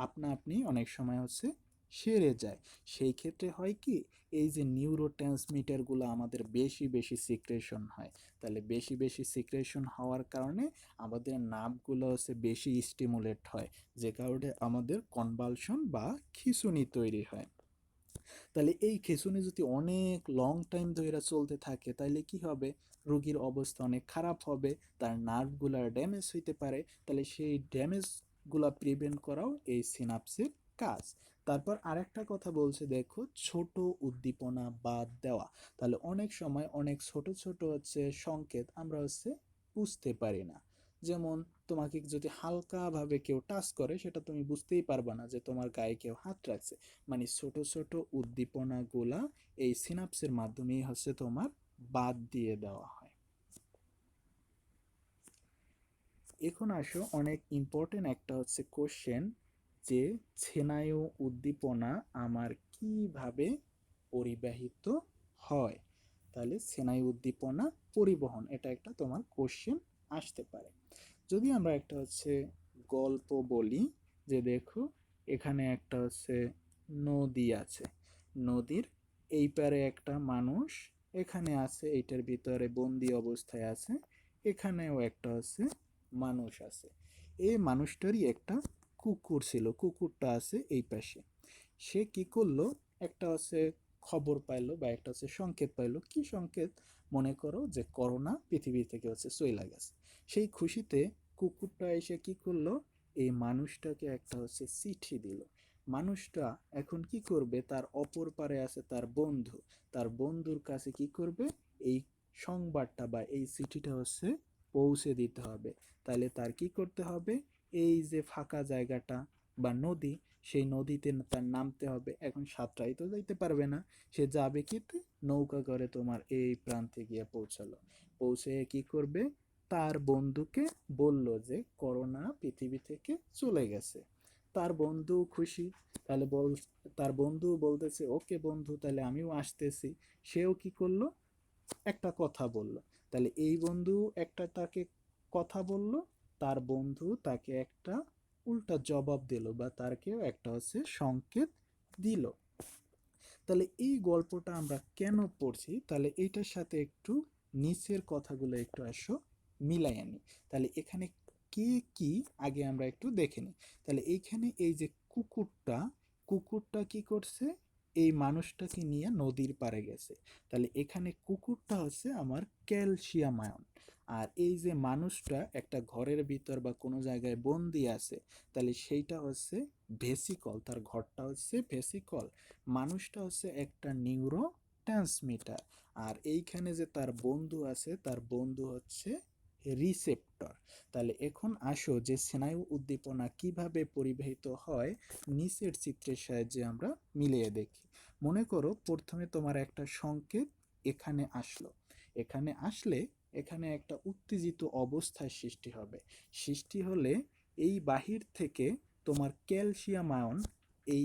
আপনা আপনি অনেক সময় হচ্ছে সেরে যায়। সেই ক্ষেত্রে হয় কি, এই যে নিউরো ট্রান্সমিটারগুলো আমাদের বেশি বেশি সিক্রেশন হয়, তাহলে বেশি বেশি সিক্রেশন হওয়ার কারণে আমাদের নার্ভগুলো হচ্ছে বেশি স্টিমুলেট হয়, যে কারণে আমাদের কনভালশন বা খিঁচুনি তৈরি হয়। তাহলে এই খিঁচুনি যদি অনেক লং টাইম ধরে চলতে থাকে, তাহলে কি হবে, রোগীর অবস্থা অনেক খারাপ হবে, তার নার্ভগুলার ড্যামেজ হইতে পারে। তাহলে সেই ড্যামেজগুলা প্রিভেন্ট করাও এই সিনাপসের কাজ। তারপর আরেকটা কথা বলছে দেখো, ছোট উদ্দীপনা বাদ দেওয়া। তাহলে অনেক সময় অনেক ছোট ছোট সংকেত আমরা বুঝতে পারি না। যেমন তোমাকে যদি হালকাভাবে কেউ টাচ করে, সেটা তুমি বুঝতেই পারবা না যে তোমার গায়ে কেউ হাত রাখছে। মানে ছোট ছোট উদ্দীপনাগুলা এই সিনাপসের মাধ্যমেই তোমার বাদ দিয়ে দেওয়া হয়। এখন আসো অনেক ইম্পর্টেন্ট একটা কোশ্চেন, যে স্নায়ু উদ্দীপনা আমার কিভাবে পরিবাহিত হয়। তাহলে স্নায়ু উদ্দীপনা পরিবহন, এটা একটা তোমার কোশ্চেন আসতে পারে। যদি আমরা একটা গল্প বলি, যে দেখো এখানে একটা নদী আছে, নদীর এই পারে একটা মানুষ এখানে আছে, এইটার ভিতরে বন্দি অবস্থায় আছে, এখানেও একটা মানুষ আছে। এই মানুষটারই একটা কুকুর ছিল, কুকুরটা আছে এই পাশে। সে কি করলো, একটা খবর পাইলো বা একটা সংকেত পাইলো। কি সংকেত? মনে করো যে করোনা পৃথিবী থেকে চলে গেছে। সেই খুশিতে কুকুরটা এসে কি করলো, এই মানুষটাকে একটা চিঠি দিল। মানুষটা এখন কি করবে, তার অপর পারে আছে তার বন্ধু, তার বন্ধুর কাছে কি করবে, এই সংবাদটা বা এই চিঠিটা পৌঁছে দিতে হবে। তাহলে তার কি করতে হবে, এই যে ফাঁকা জায়গাটা বা নদী, সেই নদীতে তার নামতে হবে। এখন সাঁতরাই তো যাইতে পারবে না, সে যাবে কিতে, নৌকা করে তোমার এই প্রান্তে গিয়ে পৌঁছালো। পৌঁছে কি করবে, তার বন্ধুকে বলল যে করোনা পৃথিবী থেকে চলে গেছে। তার বন্ধু খুশি। তাহলে তার বন্ধু বলতেছে ওকে বন্ধু, তাহলে আমিও আসতেছি। সেও কি করলো, একটা কথা বলল। তাহলে এই বন্ধু একটা তাকে কথা বলল, তার বন্ধু তাকে একটা উল্টা জবাব দিল বা তারকেও একটা সংকেত দিল। তাহলে এই গল্পটা আমরা কেন পড়ছি, তাহলে এইটার সাথে একটু নিচের কথাগুলো একটু মিলাই আনি। তাহলে এখানে কে কি আগে আমরা একটু দেখে নিই। তাহলে এইখানে এই যে কুকুরটা, কুকুরটা কি করছে, এই মানুষটাকে নিয়ে নদীর পাড়ে গেছে। তাহলে এখানে কুকুরটা আমার ক্যালসিয়াম আয়ন। আর এই যে মানুষটা একটা ঘরের ভিতর বা কোনো জায়গায় বন্দি আছে, তাহলে সেইটা ভেসিকল, তার ঘরটা ভেসিকল। মানুষটা একটা নিউরো ট্রান্সমিটার। আর এইখানে যে তার বন্ধু আছে, তার বন্ধু রিসেপ্টর। তাহলে এখন আসো যে স্নায়ু উদ্দীপনা কিভাবে পরিবাহিত হয়, নিচের চিত্রের সাহায্যে আমরা মিলিয়ে দেখি। মনে করো প্রথমে তোমার একটা সংকেত এখানে আসলো, এখানে আসলে এখানে একটা উত্তেজিত অবস্থার সৃষ্টি হবে। সৃষ্টি হলে এই বাহির থেকে তোমার ক্যালসিয়াম আয়ন এই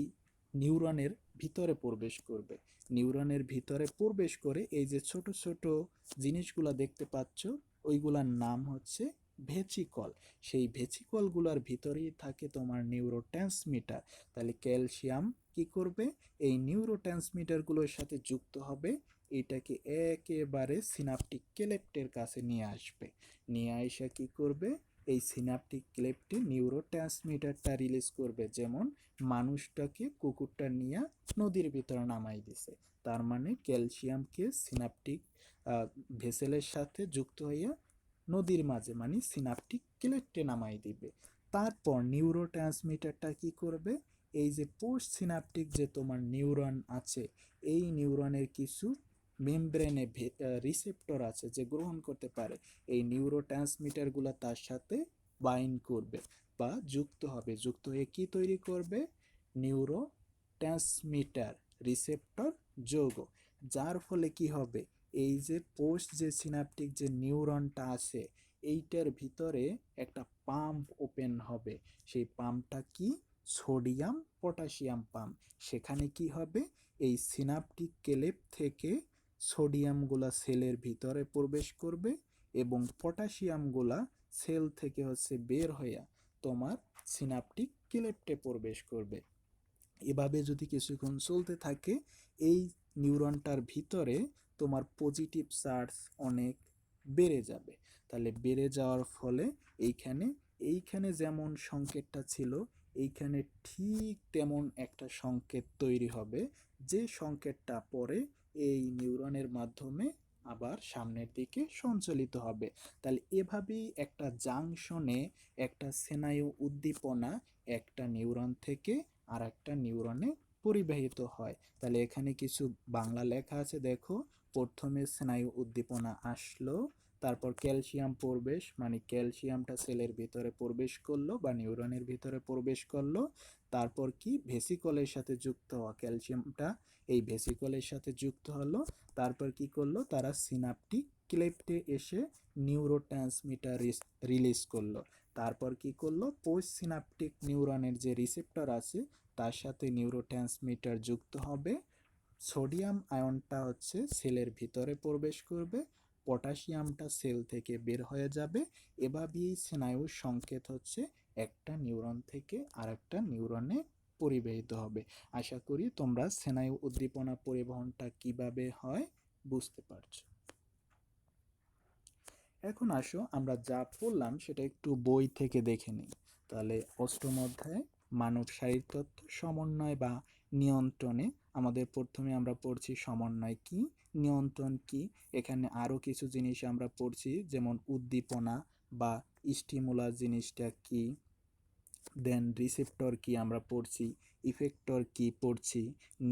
নিউরনের ভিতরে প্রবেশ করবে। নিউরনের ভিতরে প্রবেশ করে এই যে ছোট ছোট জিনিসগুলা দেখতে পাচ্ছ, ওইগুলার নাম ভেসিকল। সেই ভেসিকলগুলোর ভিতরেই থাকে তোমার নিউরো ট্রান্সমিটার। তাহলে ক্যালসিয়াম কি করবে, এই নিউরো ট্রান্সমিটারগুলোর সাথে যুক্ত হবে, এটাকে একেবারে সিনাপটিক ক্লেপ্টের কাছে নিয়ে আসবে। নিয়ে আসা কি করবে, এই সিনাপটিক ক্লেপ্টে নিউরো ট্রান্সমিটারটা রিলিজ করবে। যেমন মানুষটাকে কুকুরটা নিয়ে নদীর ভিতরে নামাই দিছে, তার মানে ক্যালসিয়ামকে সিনাপটিক ভেসেলের সাথে যুক্ত হইয়া নদীর মাঝে মানে সিনাপটিক ক্লেপ্টে নামাই দিবে। তারপর নিউরো ট্রান্সমিটারটা কি করবে, এই যে পোস্ট সিনাপটিক যে তোমার নিউরন আছে, এই নিউরনের কিছু মেমব্রেনে রিসেপ্টর আছে যে গ্রহণ করতে পারে, এই নিউরো ট্রান্সমিটারগুলো তার সাথে বাইন্ড করবে বা যুক্ত হবে। যুক্ত হয়ে কি তৈরি করবে, নিউরো ট্রান্সমিটার রিসেপ্টর যৌগ। যার ফলে কি হবে, এই যে পোস্ট যে সিনাপটিক যে নিউরনটা আছে, এইটার ভিতরে একটা পাম্প ওপেন হবে। সেই পাম্পটা কি, সোডিয়াম পটাশিয়াম পাম্প। সেখানে কি হবে, এই সিনাপটিক ক্লেপ থেকে সোডিয়ামগুলা সেলের ভিতরে প্রবেশ করবে এবং পটাশিয়ামগুলা সেল থেকে বের হইয়া তোমার সিনাপটিক ক্লেপ্টে প্রবেশ করবে। এভাবে যদি কিছুক্ষণ চলতে থাকে, এই নিউরনটার ভিতরে তোমার পজিটিভ চার্জ অনেক বেড়ে যাবে। তাহলে বেড়ে যাওয়ার ফলে এইখানে এইখানে যেমন সংকেতটা ছিল, এইখানে ঠিক তেমন একটা সংকেত তৈরি হবে, যে সংকেতটা পরে এই নিউরনের মাধ্যমে আবার সামনের দিকে সঞ্চালিত হবে। তাহলে এভাবেই একটা জাংশনে একটা স্নায়ু উদ্দীপনা একটা নিউরন থেকে আর একটা নিউরনে পরিবাহিত হয়। তাহলে এখানে কিছু বাংলা লেখা আছে, দেখো। প্রথমে স্নায়ু উদ্দীপনা আসলো, তারপর ক্যালসিয়াম প্রবেশ, মানে ক্যালসিয়ামটা সেলের ভিতরে প্রবেশ করলো বা নিউরনের ভিতরে প্রবেশ করলো। তারপর কি ভেসিকলের সাথে যুক্ত হওয়া, ক্যালসিয়ামটা এই ভেসিকলের সাথে যুক্ত হলো। তারপর কি করলো, তারা সিনাপটিক ক্লেফটে এসে নিউরোট্রান্সমিটার রিলিজ করলো। তারপর কি করলো, পোস্ট সিনাপটিক নিউরনের যে রিসেপ্টর আছে তার সাথে নিউরোট্রান্সমিটার যুক্ত হবে। সোডিয়াম আয়নটা হচ্ছে সেলের ভিতরে প্রবেশ করবে, পটাশিয়ামটা সেল থেকে বের হয়ে যাবে। এভাবেই স্নায়ুর সংকেত হচ্ছে একটা নিউরন থেকে আরেকটা নিউরনে পরিবাহিত হবে। আশা করি তোমরা স্নায়ু উদ্দীপনা পরিবহনটা কিভাবে হয় বুঝতে পারছো। এখন আসো আমরা যা পড়লাম সেটা একটু বই থেকে দেখে নিই। তাহলে অষ্টম অধ্যায় মানব শারীরতত্ত্ব সমন্বয় বা নিয়ন্ত্রণে আমাদের প্রথমে আমরা পড়ছি সমন্বয় কি, নিয়ন্ত্রণ কি। এখানে আরও কিছু জিনিস আমরা পড়ছি, যেমন উদ্দীপনা বা স্টিমুলাস জিনিসটা কি, দেন রিসেপ্টর কি আমরা পড়ছি, ইফেক্টর কি পড়ছি,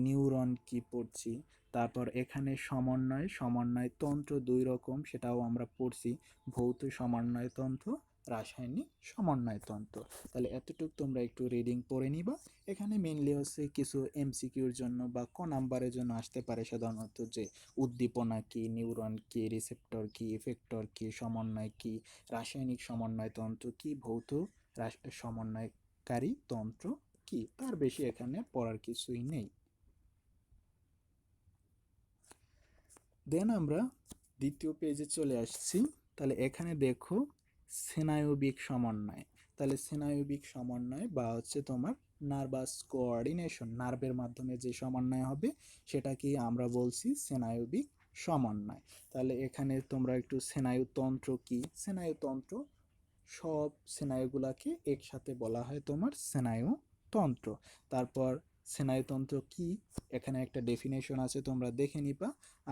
নিউরন কি পড়ছি। তারপর এখানে সমন্বয় তন্ত্র দুই রকম, সেটাও আমরা পড়ছি, ভৌত সমন্বয় তন্ত্র, রাসায়নিক সমন্বয় তন্ত্র। তাহলে এতটুকু তোমরা একটু রিডিং পড়ে নিবা। এখানে মেইনলি হচ্ছে কিছু এমসিকিউর জন্য বা ক নাম্বারের জন্য আসতে পারে সাধারণত, যে উদ্দীপনা কি, নিউরন কি, রিসেপ্টর কি, ইফেক্টর কি, সমন্বয় কি, রাসায়নিক সমন্বয় তন্ত্র কি, ভৌত সমন্বয়কারী তন্ত্র কি। তার বেশি এখানে পড়ার কিছুই নেই। দেন আমরা দ্বিতীয় পেজে চলে আসছি। তাহলে এখানে দেখো স্নায়বিক সমন্বয়। তাহলে স্নায়বিক সমন্বয় বা হচ্ছে তোমার নার্ভাস কোঅর্ডিনেশন, নার্ভের মাধ্যমে যে সমন্বয় হবে সেটাকে আমরা বলছি স্নায়বিক সমন্বয়। তাহলে এখানে তোমরা একটু স্নায়ুতন্ত্র কি, স্নায়ুতন্ত্র সব স্নায়ুগুলাকে একসাথে বলা হয় তোমার স্নায়ুতন্ত্র। তারপর স্নায়ুতন্ত্র কি, এখানে একটা ডেফিনেশন আছে, তোমরা দেখে নিবা।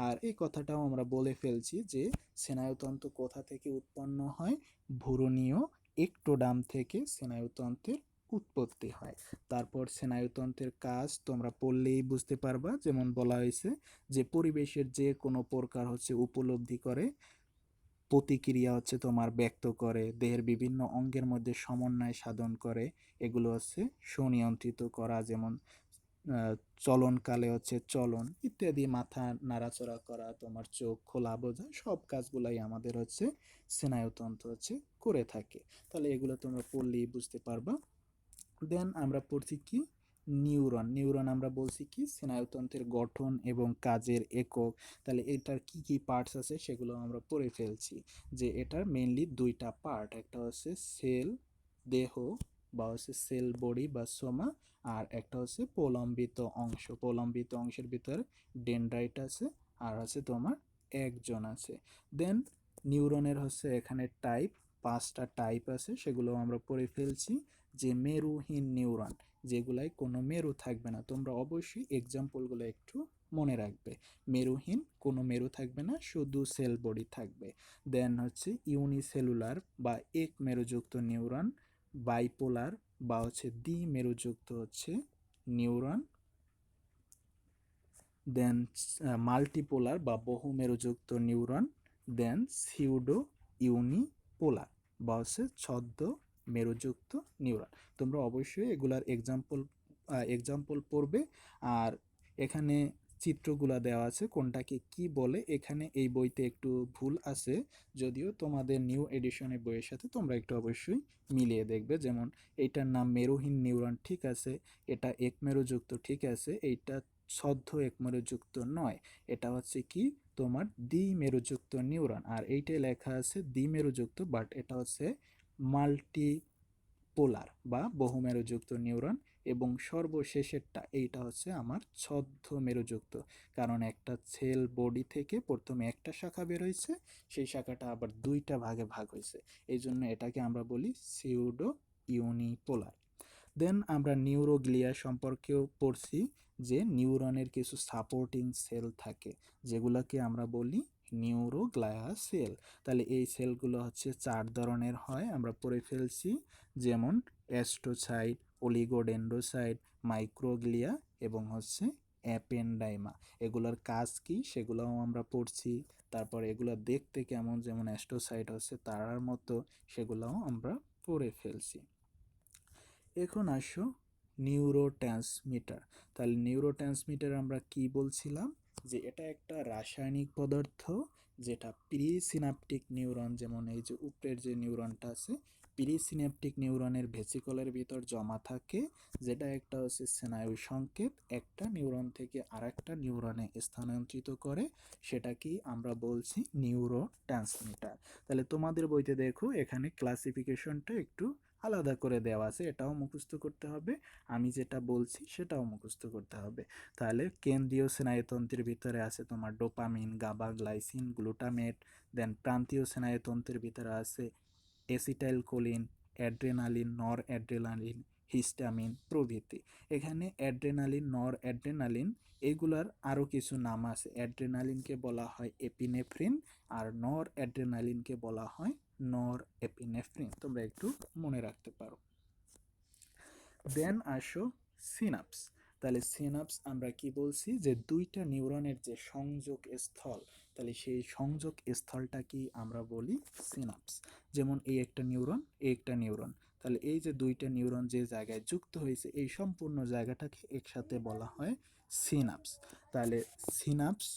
আর এই কথাটাও আমরা বলে ফেলছি যে স্নায়ুতন্ত্র কোথা থেকে উৎপন্ন হয়, ভ্রূণীয় একটোডাম থেকে স্নায়ুতন্ত্রের উৎপত্তি হয়। তারপর স্নায়ুতন্ত্রের কাজ তোমরা পড়লেই বুঝতে পারবা, যেমন বলা হয়েছে যে পরিবেশের যে কোনো প্রকার হচ্ছে উপলব্ধি করে, প্রতিক্রিয়া হচ্ছে তোমার ব্যক্ত করে, দেহের বিভিন্ন অঙ্গের মধ্যে সমন্বয় সাধন করে, এগুলো হচ্ছে সুনিয়ন্ত্রিত করা, যেমন চলনকালে হচ্ছে চলন ইত্যাদি, মাথা নাড়াচড়া করা, তোমার চোখ খোলা বোঝা, সব কাজগুলাই আমাদের হচ্ছে স্নায়ুতন্ত্র হচ্ছে করে থাকে। তাহলে এগুলো তোমরা পড়লেই বুঝতে পারবা। দেন আমরা পড়ছি কি, নিউরন। নিউরন আমরা বলছি কি স্নায়ুতন্ত্রের গঠন এবং কাজের একক। তাহলে এটার কি কি পার্টস আছে সেগুলো আমরা পড়ে ফেলছি, যে এটার মেইনলি দুইটা পার্ট, একটা হচ্ছে সেল দেহ বা হচ্ছে সেল বডি বা সোমা, আর একটা হচ্ছে প্রলম্বিত অংশ। প্রলম্বিত অংশের ভিতরে ডেনড্রাইট আছে আর আছে তোমার একজন আছে। দেন নিউরনের হচ্ছে এখানে টাইপ, পাঁচটা টাইপ আছে, সেগুলো আমরা পড়ে ফেলছি। যে মেরুহীন নিউরন, যেগুলাই কোনো মেরু থাকবে না, তোমরা অবশ্যই এক্সাম্পলগুলো একটু মনে রাখবে। মেরুহীন, কোনো মেরু থাকবে না, শুধু সেল বডি থাকবে। দেন হচ্ছে ইউনিসেলুলার বা এক মেরুযুক্ত নিউরন, বাইপোলার বা হচ্ছে দ্বি মেরুযুক্ত হচ্ছে নিউরন, দেন মাল্টিপোলার বা বহু মেরুযুক্ত নিউরন, দেন সিউডো ইউনিপোলার বা হচ্ছে ছদ্ম মেরুযুক্ত নিউরন। তোমরা অবশ্যই এগুলার এক্সাম্পল পড়বে। আর এখানে চিত্রগুলা দেওয়া আছে কোনটাকে কি বলে, এখানে এই বইতে একটু ভুল আছে, যদিও তোমাদের নিউ এডিশনের বইয়ের সাথে তোমরা একটু অবশ্যই মিলিয়ে দেখবে। যেমন এইটার নাম মেরুহীন নিউরন, ঠিক আছে, এটা একমেরুযুক্ত, ঠিক আছে, এইটা ছদ্ম একমেরুযুক্ত নয়, এটা হচ্ছে কি তোমার দ্বিমেরুযুক্ত নিউরন। আর এইটাই লেখা আছে দ্বিমেরুযুক্ত, বাট এটা হচ্ছে মাল্টি পোলার বা বহুমেরুযুক্ত নিউরন। এবং সর্বশেষেরটা এইটা হচ্ছে আমার ছদ্ম মেরুযুক্ত, কারণ একটা সেল বডি থেকে প্রথমে একটা শাখা বের হয়েছে, সেই শাখাটা আবার দুইটা ভাগে ভাগ হয়েছে, এই জন্য এটাকে আমরা বলি সিউডো ইউনিপোলার। দেন আমরা নিউরোগ্লিয়া সম্পর্কেও পড়ছি, যে নিউরনের কিছু সাপোর্টিং সেল থাকে, যেগুলোকে আমরা বলি নিউরোগ্লিয়া সেল। তাহলে এই সেলগুলো হচ্ছে চার ধরনের হয়, আমরা পড়ে ফেলছি, যেমন অ্যাস্ট্রোসাইট, অলিগোডেন্ড্রোসাইট, মাইক্রোগ্লিয়া এবং হচ্ছে অ্যাপেন্ডাইমা। এগুলোর কাজ কি সেগুলোও আমরা পড়ছি। তারপর এগুলো দেখতে কেমন, যেমন অ্যাস্ট্রোসাইট হচ্ছে তারার মতো, সেগুলোও আমরা পড়ে ফেলছি। এখন আসো নিউরোট্রান্সমিটার। তাহলে নিউরোট্রান্সমিটার আমরা কি বলছিলাম, যে এটা একটা রাসায়নিক পদার্থ যেটা প্রিসিনাপটিক নিউরন, যেমন এই যে উপরের যে নিউরনটা আছে, প্রিসিনাপটিক নিউরনের ভেসিকলের ভিতর জমা থাকে, যেটা একটা হচ্ছে স্নায়ু সংকেত একটা নিউরন থেকে আরেকটা নিউরনে স্থানান্তরিত করে, সেটা কি আমরা বলছি নিউরোট্রান্সমিটার। তাহলে তোমাদের বইতে দেখো এখানে ক্লাসিফিকেশনটা একটু আলাদা করে দেওয়া আছে, এটাও মুখস্থ করতে হবে, আমি যেটা বলছি সেটাও মুখস্থ করতে হবে। তাহলে কেন্দ্রীয় স্নায়ুতন্ত্রের ভিতরে আছে তোমার ডোপামিন, গাবা, গ্লাইসিন, গ্লুটামেট। দেন প্রান্তীয় স্নায়ুতন্ত্রের ভিতরে আছে অ্যাসিটাইলকোলিন, অ্যাড্রেনালিন, নর অ্যাড্রেনালিন, হিস্টামিন প্রভৃতি। এখানে অ্যাড্রেনালিন, নর অ্যাড্রেনালিন এগুলার আরও কিছু নাম আছে। অ্যাড্রেনালিনকে বলা হয় এপিনেফ্রিন, আর নর অ্যাড্রেনালিনকে বলা হয় নর এপিনেফ্রিন, তোমরা একটু মনে রাখতে পারো। দেন আসো সিনাপস। তাহলে সিনাপস আমরা কি বলছি, যে দুইটা নিউরনের যে সংযোগ স্থল, তাহলে সেই সংযোগ স্থলটা কি আমরা বলি সিনাপস। যেমন এই একটা নিউরন, এই একটা নিউরন, তাহলে এই যে দুইটা নিউরন যে জায়গায় যুক্ত হয়েছে, এই সম্পূর্ণ জায়গাটাকে একসাথে বলা হয় সিনাপস। তাহলে সিনাপস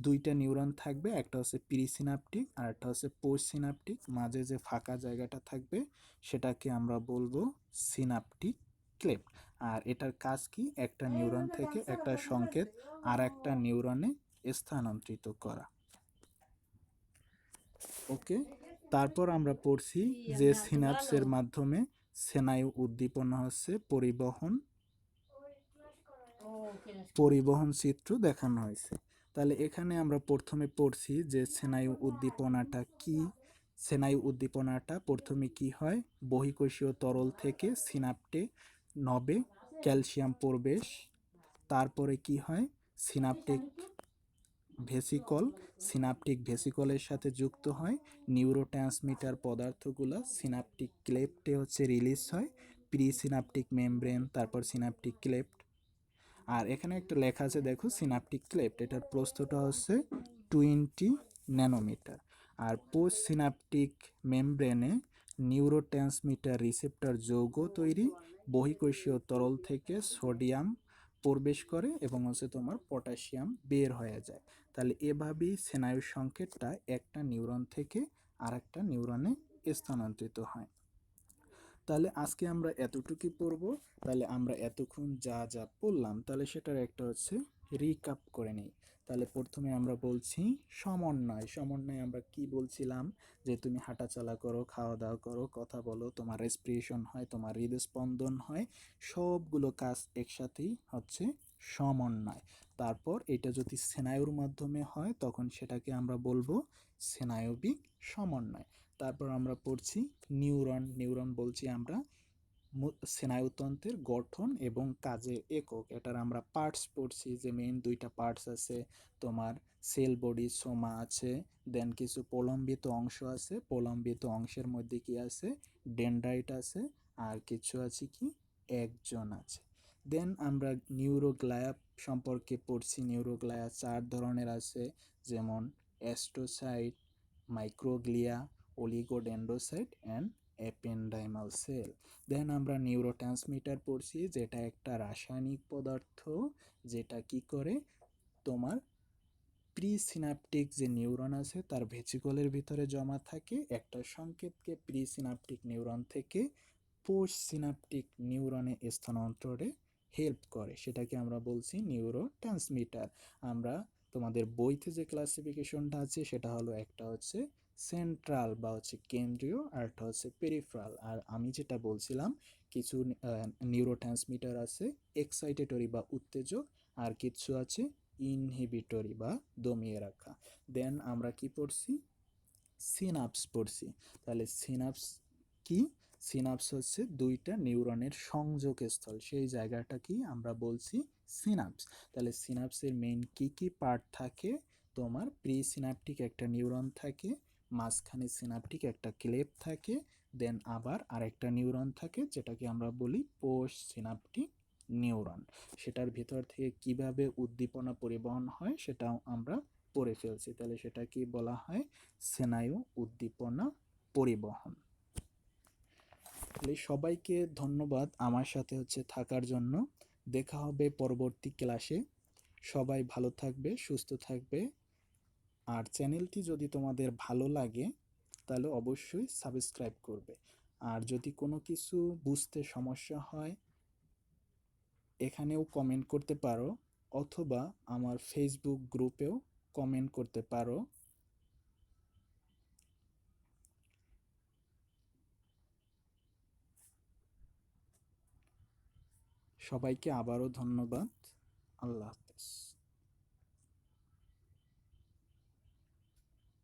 দুইটা নিউরন থাকবে, একটা হচ্ছে প্রিসিনাপটিক আর একটা হচ্ছে পোস্ট সিনাপটিক, মাঝে যে ফাঁকা জায়গাটা থাকবে সেটাকে আমরা বলবো সিনাপটিক ক্লেফট। আর এটার কাজ কি, একটা নিউরন থেকে একটা সংকেত আর একটা নিউরনে স্থানান্তরিত করা। ওকে, তারপর আমরা পড়ছি যে সিনাপসের মাধ্যমে স্নায়ু উদ্দীপনা হচ্ছে পরিবহন চিত্র দেখানো হয়েছে। তাহলে এখানে আমরা প্রথমে পড়ছি যে স্নায়ু উদ্দীপনাটা কি। স্নায়ু উদ্দীপনাটা প্রথমে কি হয়, বহিঃকোষীয় তরল থেকে সিনাপটে নবে ক্যালসিয়াম প্রবেশ, তারপরে কি হয় সিনাপটিক ভেসিকল, সিনাপটিক ভেসিকলের সাথে যুক্ত হয় নিউরোট্রান্সমিটার পদার্থগুলো, সিনাপটিক ক্লেপ্টে হচ্ছে রিলিজ হয়, প্রি সিনাপটিক মেমব্রেন, তারপর সিনাপটিক ক্লেপ্ট। আর এখানে একটা লেখা আছে দেখো সিনাপটিক ক্লেপ্ট, এটার প্রস্থটা হচ্ছে 20 ন্যানোমিটার। আর পোস্ট সিনাপটিক মেমব্রেনে নিউরোট্রান্সমিটার রিসেপ্টর যৌগ তৈরি, বহিঃকোষীয় তরল থেকে সোডিয়াম প্রবেশ করে এবং হচ্ছে তোমার পটাশিয়াম বের হয়ে যায়। তাহলে এভাবেই স্নায়ু সংকেতটা একটা নিউরন থেকে আরেকটা নিউরনে স্থানান্তরিত হয়। তাহলে আজকে আমরা এতটুকুই পড়ব। তাহলে আমরা এতক্ষণ যা যা পড়লাম তাহলে সেটার একটা হচ্ছে রিক্যাপ করে নিই। তাহলে প্রথমে আমরা বলছি সমন্বয়। সমন্বয় আমরা কি বলছিলাম, যে তুমি হাঁটাচলা করো, খাওয়া দাওয়া করো, কথা বলো, তোমার রেসপিরেশন হয়, তোমার হৃদস্পন্দন হয়, সবগুলো কাজ একসাথেই হচ্ছে সমন্বয়। তারপর এটা যদি স্নায়ুর মাধ্যমে হয় তখন সেটাকে আমরা বলবো স্নায়বিক সমন্বয়। তারপর আমরা পড়ছি নিউরন। নিউরন বলছি আমরা স্নায়ুতন্ত্রের গঠন এবং কাজের একক। এটার আমরা পার্টস পড়ছি, যে মেইন দুইটা পার্টস আছে তোমার সেল বডি সোমা আছে, দেন কিছু প্রলম্বিত অংশ আছে, প্রলম্বিত অংশের মধ্যে কি আছে ডেনড্রাইট আছে, আর কিছু আছে কি একজন আছে। দেন আমরা নিউরোগ্লায়া সম্পর্কে পড়ছি। নিউরোগ্লায়া 4 ধরনের আছে, যেমন astrocyte, microglia, oligodendrocyte and ependymal cell. Then আমরা নিউরোট্রান্সমিটার পড়ছি, যেটা একটা রাসায়নিক পদার্থ, যেটা কি করে তোমার প্রিসিনাপটিক যে নিউরন আছে তার ভেসিকলের ভিতরে জমা থাকে, একটা সংকেতকে প্রিসিনাপটিক নিউরন থেকে পোস্ট সিনাপটিক নিউরনে স্থানান্তরে হেল্প করে, সেটাকে আমরা বলছি নিউরোট্রান্সমিটার। আমরা তোমাদের বইতে যে ক্লাসিফিকেশনটা আছে সেটা হলো, একটা হচ্ছে সেন্ট্রাল বা হচ্ছে কেন্দ্রীয়, আর একটা হচ্ছে পেরিফেরাল। আর আমি যেটা বলছিলাম কিছু নিউরোট্রান্সমিটার আছে এক্সাইটেটরি বা উত্তেজক, আর কিছু আছে ইনহিবিটরি বা দমিয়ে রাখা। দেন আমরা কি পড়ছি, সিনাপস পড়ছি। তাহলে সিনাপস কি, সিনাপস হচ্ছে দুইটা নিউরনের সংযোগ স্থল, সেই জায়গাটা কি আমরা বলছি সিনাপস। তাহলে সিনাপসের মেইন কি কি পার্ট থাকে, তোমার প্রি সিনাপটিক একটা নিউরন থাকে, মাঝখানে সিনাপটিক একটা ক্লেপ থাকে, দেন আবার আরেকটা নিউরন থাকে যেটাকে আমরা বলি পোস্ট সিনাপটিক নিউরন। সেটার ভিতর থেকে কিভাবে উদ্দীপনা পরিবহন হয় সেটাও আমরা পড়ে ফেলছি। তাহলে সেটা কি বলা হয়? স্নায়ু উদ্দীপনা পরিবহন। তাহলে সবাইকে ধন্যবাদ আমার সাথে থাকার জন্য। দেখা হবে পরবর্তী ক্লাসে। সবাই ভালো থাকবে, সুস্থ থাকবে। আর চ্যানেলটি যদি তোমাদের ভালো লাগে তাহলে অবশ্যই সাবস্ক্রাইব করবে। আর যদি কোনো কিছু বুঝতে সমস্যা হয় এখানেও কমেন্ট করতে পারো, অথবা আমার ফেসবুক গ্রুপেও কমেন্ট করতে পারো। সবাইকে আবারও ধন্যবাদ। আল্লাহ হাফেজ।